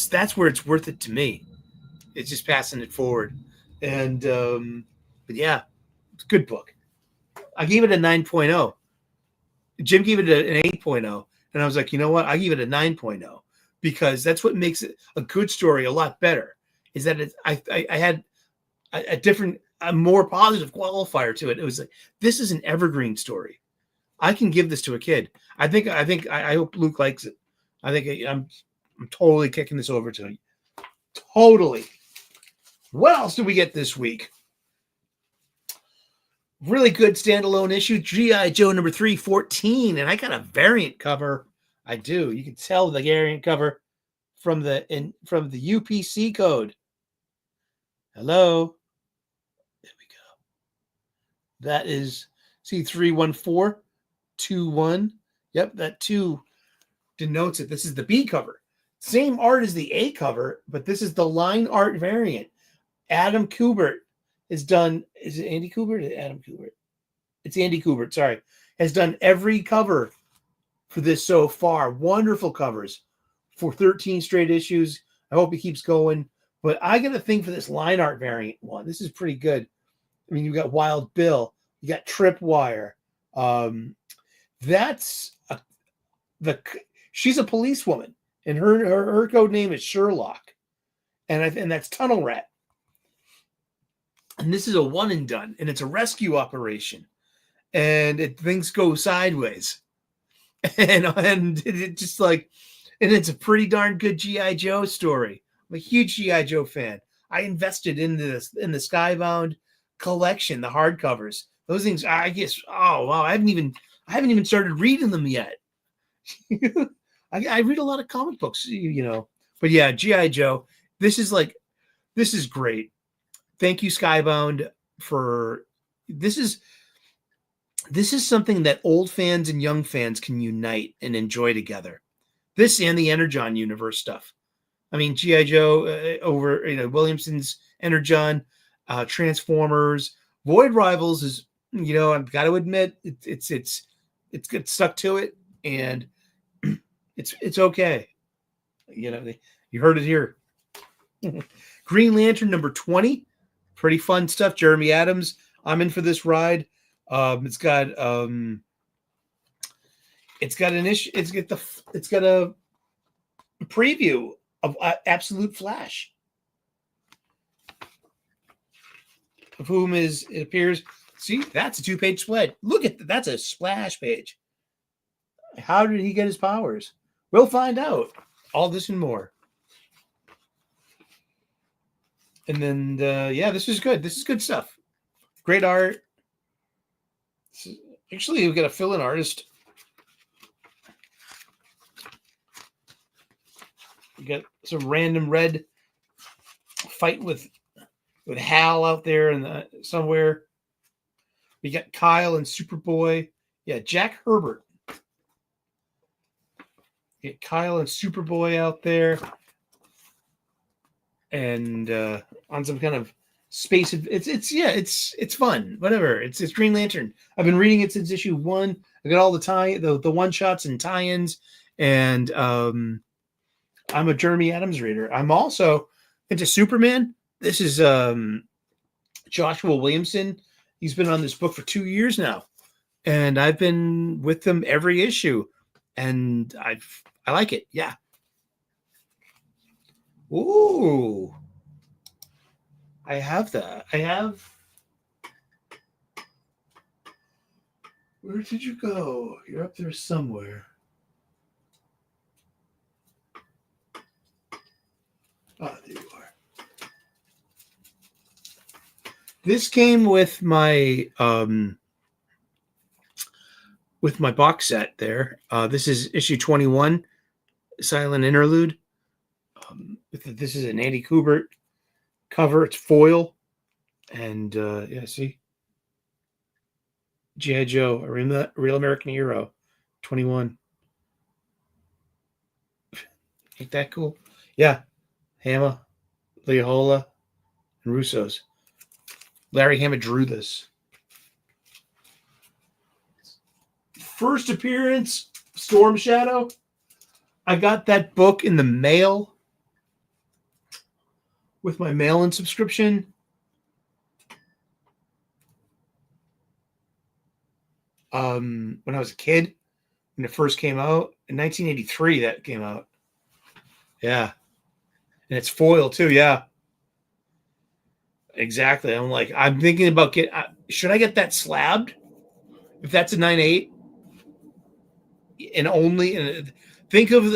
that's where it's worth it to me. It's just passing it forward. And but yeah, it's a good book. I gave it a 9.0. Jim gave it an 8.0, and I was like, you know what? I give it a 9.0, because that's what makes it a good story a lot better. Is that I had a more positive qualifier to it. It was like, this is an evergreen story. I can give this to a kid. I hope Luke likes it. I think I'm totally kicking this over to him. Totally. What else do we get this week? Really good standalone issue, G.I. Joe number 314, and I got a variant cover. I do. You can tell the variant cover from the UPC code. Hello. There we go. That is C31421. Yep, that 2 denotes it. This is the B cover. Same art as the A cover, but this is the line art variant. Adam Kubert has done. Is it Andy Kubert or Adam Kubert? It's Andy Kubert, sorry. Has done every cover for this so far. Wonderful covers for 13 straight issues. I hope he keeps going. But I got a thing for this line art variant one. This is pretty good. I mean, you got Wild Bill. You got Tripwire. She's a policewoman, and her code name is Sherlock, and that's Tunnel Rat. And this is a one and done, and it's a rescue operation, and things go sideways, and it just and it's a pretty darn good G.I. Joe story. I'm a huge G.I. Joe fan. I invested in the Skybound collection, the hardcovers. Those things, I guess. Oh wow, I haven't even started reading them yet. I read a lot of comic books, But yeah, G.I. Joe. This is great. Thank you, Skybound, for this is something that old fans and young fans can unite and enjoy together. This and the Energon universe stuff. I mean, G.I. Joe over Williamson's Energon, Transformers, Void Rivals is, I've got to admit it's got stuck to it, and it's okay. You heard it here. Green Lantern number 20, pretty fun stuff. Jeremy Adams, I'm in for this ride. It's got a preview of Absolute Flash, of whom it appears See, that's a 2-page spread. Look at that's a splash page. How did he get his powers? We'll find out. All this and more. And then, yeah, this is good. This is good stuff. Great art. Actually, we've got a fill-in artist. We got some random red fight with Hal out there and somewhere. We got Kyle and Superboy. Yeah, Jack Herbert. Get Kyle and Superboy out there, and on some kind of space. It's fun. Whatever. It's Green Lantern. I've been reading it since issue 1. I got all the one shots and tie-ins, and I'm a Jeremy Adams reader. I'm also into Superman. This is Joshua Williamson. He's been on this book for 2 years now, and I've been with them every issue, and I like it. Yeah. Ooh. I have that. Where did you go? You're up there somewhere. Oh, there you are. This came with my box set there. This is issue 21, Silent Interlude. This is an Andy Kubert cover. It's foil. And yeah, see? G.I. Joe, a real American hero, 21. Ain't that cool? Yeah. Hama, Leohola, and Russo's. Larry Hama drew this. First appearance, Storm Shadow. I got that book in the mail with my mail-in subscription. When I was a kid, when it first came out in 1983, that came out. Yeah, and it's foil too. Yeah, exactly. I'm thinking about should I get that slabbed? If that's a 9.8, and think of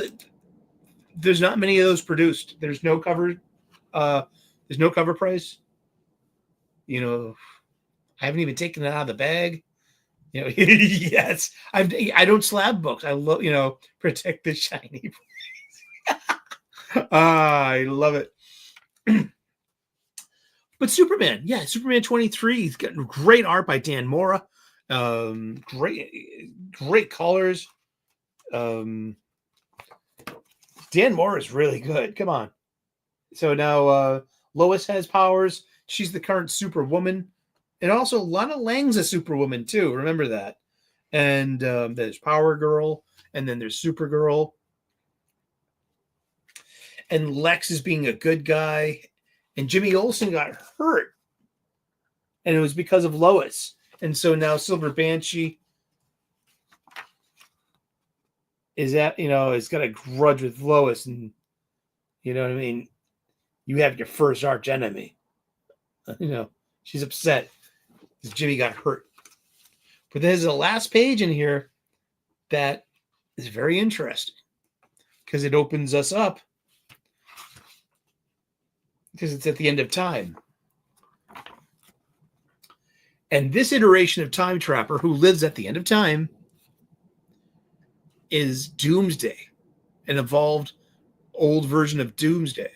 there's not many of those produced. There's no cover. There's no cover price. You know, I haven't even taken it out of the bag. You know, yes, I don't slab books. I love, protect the shiny. I love it. But Superman, yeah, Superman 23. He's got great art by Dan Mora. Great colors. Dan Mora is really good. Come on. So now Lois has powers. She's the current Superwoman. And also Lana Lang's a Superwoman too. Remember that. And there's Power Girl. And then there's Supergirl. And Lex is being a good guy. And Jimmy Olsen got hurt. And it was because of Lois. And so now Silver Banshee is has got a grudge with Lois. And you know what I mean? You have your first arch enemy. She's upset because Jimmy got hurt. But there's a last page in here that is very interesting because it opens us up because it's at the end of time. And this iteration of Time Trapper, who lives at the end of time, is Doomsday, an evolved old version of Doomsday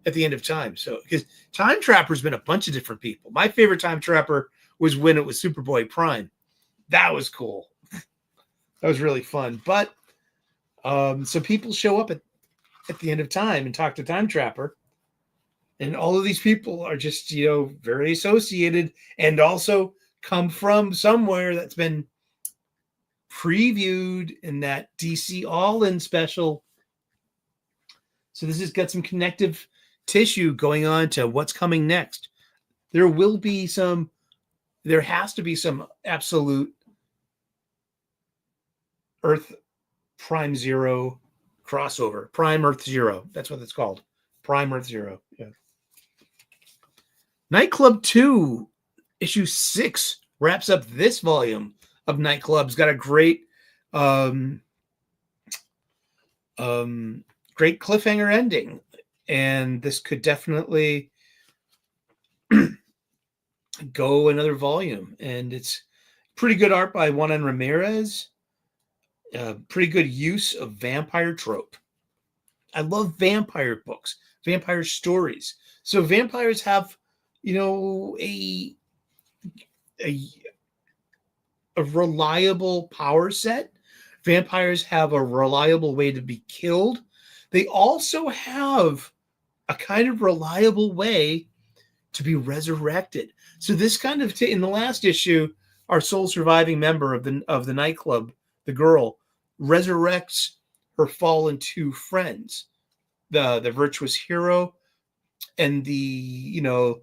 at the end of time. So, because Time Trapper's been a bunch of different people. My favorite Time Trapper was when it was Superboy Prime. That was cool. That was really fun. But so people show up at the end of time and talk to Time Trapper. And all of these people are just, very associated and also come from somewhere that's been previewed in that DC All-In special. So this has got some connective tissue going on to what's coming next. There has to be some absolute Earth Prime Zero crossover. Prime Earth Zero. That's what it's called. Prime Earth Zero. Yeah. Nightclub 2 issue 6 wraps up this volume of Nightclub's. Got a great great cliffhanger ending, and this could definitely go another volume. And it's pretty good art by Juan Ramirez. Pretty good use of vampire trope. I love vampire books, vampire stories. So vampires have, a reliable power set. Vampires have a reliable way to be killed. They also have a kind of reliable way to be resurrected. So this kind of, in the last issue, our sole surviving member of the nightclub, the girl, resurrects her fallen two friends, the virtuous hero and the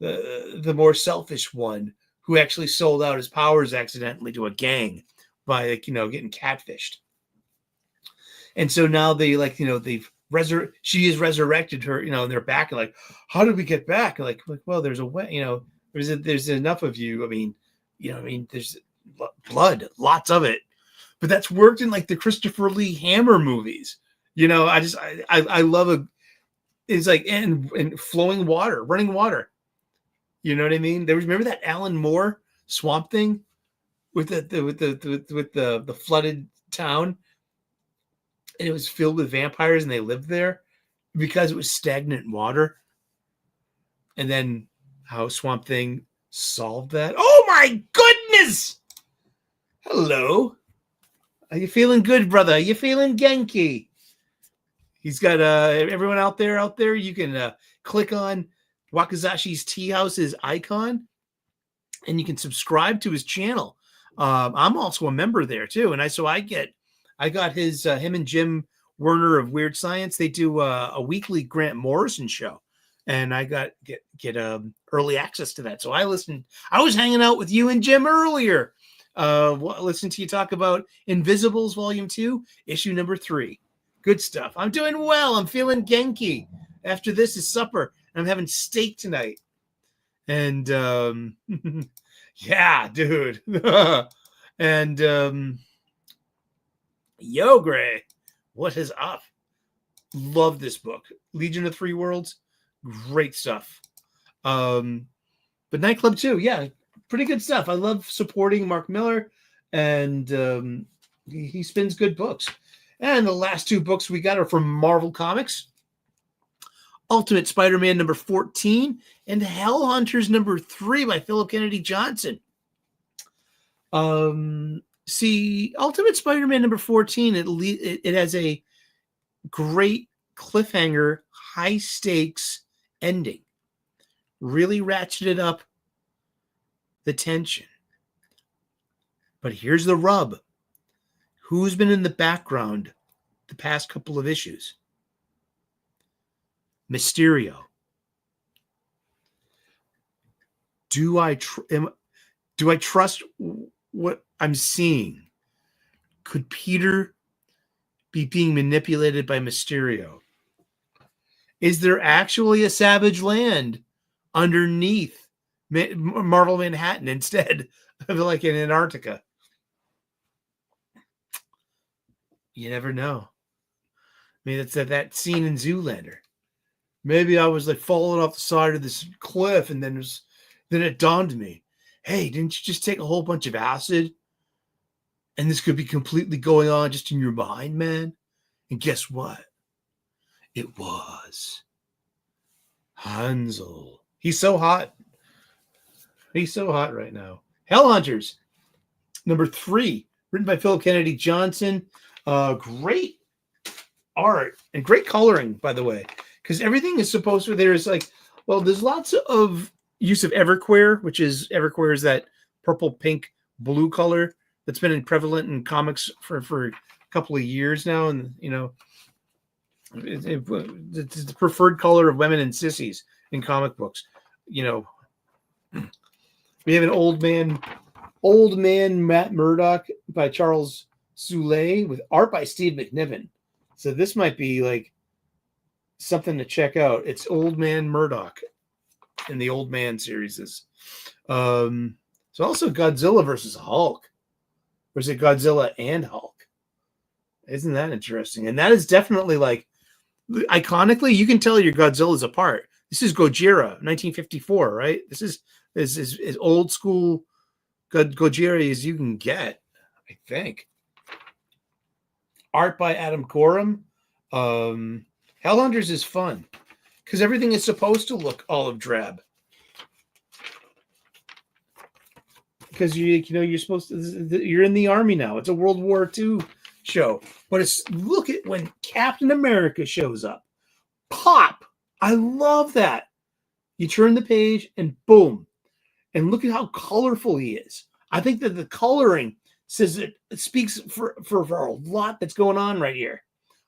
more selfish one, who actually sold out his powers accidentally to a gang by getting catfished. And so now they she has resurrected her, and they're back, and like, how did we get back? And like, well, there's a way, there's enough of you. There's blood, lots of it. But that's worked in like the Christopher Lee Hammer movies. I love it's like and flowing water, running water. You know what I mean? Remember that Alan Moore Swamp Thing with the flooded town, and it was filled with vampires, and they lived there because it was stagnant water. And then how Swamp Thing solved that? Oh my goodness! Hello. Are you feeling good, brother? Are you feeling Genki? He's got everyone out there. You can click on Wakazashi's Tea House's icon, and you can subscribe to his channel. I'm also a member there too, and I got his him and Jim Werner of Weird Science. They do a weekly Grant Morrison show, and I get early access to that. So I listened. I was hanging out with you and Jim earlier. Listen to you talk about Invisibles Volume 2, issue number 3. Good stuff. I'm doing well. I'm feeling Genki. After this is supper, and I'm having steak tonight. And yeah, dude. And Yo, Gray, what is up? Love this book. Legion of Three Worlds, great stuff. But Nightclub 2, yeah, pretty good stuff. I love supporting Mark Miller, and he spins good books. And the last 2 books we got are from Marvel Comics. Ultimate Spider-Man number 14 and Hell Hunters number 3 by Philip Kennedy Johnson. See, Ultimate Spider-Man number 14, it has a great cliffhanger, high stakes ending. Really ratcheted up the tension. But here's the rub. Who's been in the background the past couple of issues? Mysterio. Do I trust what I'm seeing? Could Peter be being manipulated by Mysterio? Is there actually a savage land underneath Marvel Manhattan instead of like in Antarctica? You never know. I mean, it's that scene in Zoolander. Maybe I was like falling off the side of this cliff, and then it dawned on me, hey, didn't you just take a whole bunch of acid? And this could be completely going on just in your mind, man. And guess what? It was Hansel. He's so hot. He's so hot right now. Hell Hunters, number 3, written by Philip Kennedy Johnson. Great art and great coloring, by the way, because everything is supposed to. There's there's lots of use of Everqueer, which is that purple, pink, blue color that's been prevalent in comics for a couple of years now, and it's the preferred color of women and sissies in comic books. We have an old man Matt Murdock by Charles Soule with art by Steve McNiven. So this might be like something to check out. It's Old Man Murdoch. in the Old Man series. So also Godzilla versus Hulk. Or is it Godzilla and Hulk? Isn't that interesting? And that is definitely like, iconically, you can tell your Godzilla's apart. This is Gojira, 1954, right? This is as old school Gojira as you can get, I think. Art by Adam Gorham. Hellhunters is fun because everything is supposed to look olive drab. Because you're supposed to, you're in the army now. It's a World War II show. But look at when Captain America shows up. Pop! I love that. You turn the page and boom. And look at how colorful he is. I think that the coloring says it speaks for a lot that's going on right here.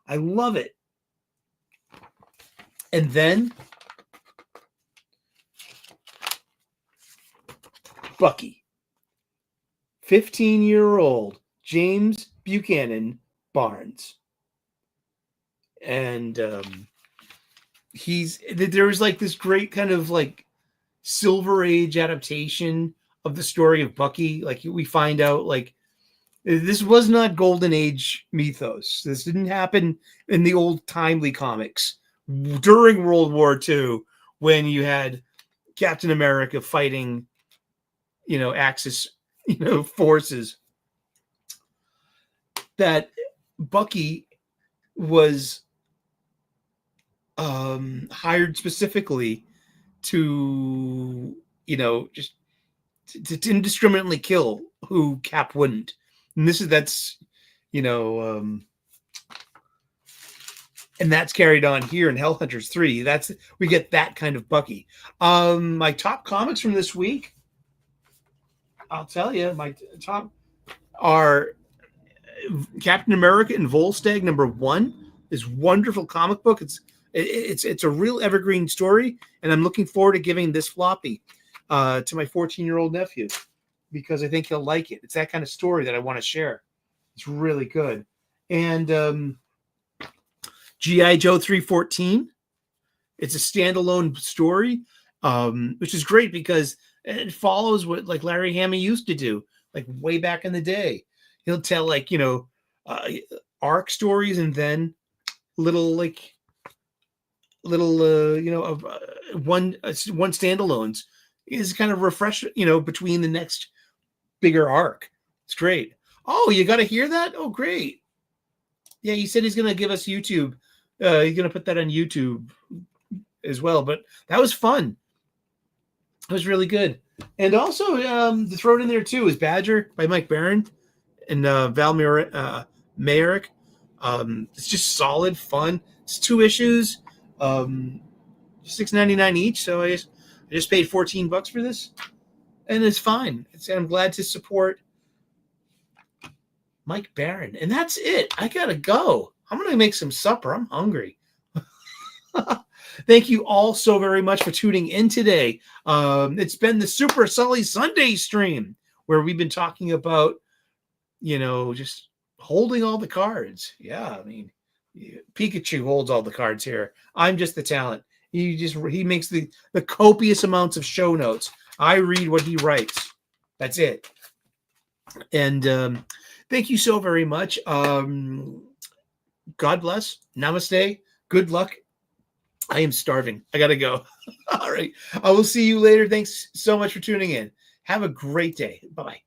I love it. And then Bucky. 15-year-old James Buchanan Barnes. And there was like this great kind of like Silver Age adaptation of the story of Bucky. Like we find out like this was not Golden Age mythos. This didn't happen in the old timely comics during World War II when you had Captain America fighting, Axis, forces. That Bucky was hired specifically to, just to indiscriminately kill who Cap wouldn't. And and that's carried on here in Hellhunters 3. We get that kind of Bucky. My top comics from this week, I'll tell you, my top are Captain America and Volstagg #1. This wonderful comic book. It's a real evergreen story, and I'm looking forward to giving this floppy to my 14-year-old nephew because I think he'll like it. It's that kind of story that I want to share. It's really good. And G.I. Joe 314. It's a standalone story, which is great because it follows what like Larry Hama used to do, like way back in the day. He'll tell like, arc stories and then one standalones is kind of refresh, between the next bigger arc. It's great. Oh, you got to hear that? Oh, great. Yeah, he said he's going to give us YouTube. He's going to put that on YouTube as well. But that was fun. It was really good. And also to throw it in there too is Badger by Mike Barron and Val Mayerick. It's just solid fun. It's 2 issues, $6.99 each. So I just paid $14 for this, and it's fine. I'm glad to support Mike Barron, and that's it. I gotta go. I'm gonna make some supper. I'm hungry. Thank you all so very much for tuning in today. It's been the Super Sully Sunday stream where we've been talking about, just holding all the cards. Yeah, I mean, Pikachu holds all the cards here. I'm just the talent. He makes the copious amounts of show notes. I read what he writes. That's it. And thank you so very much. God bless. Namaste. Good luck. I am starving. I got to go. All right. I will see you later. Thanks so much for tuning in. Have a great day. Bye-bye.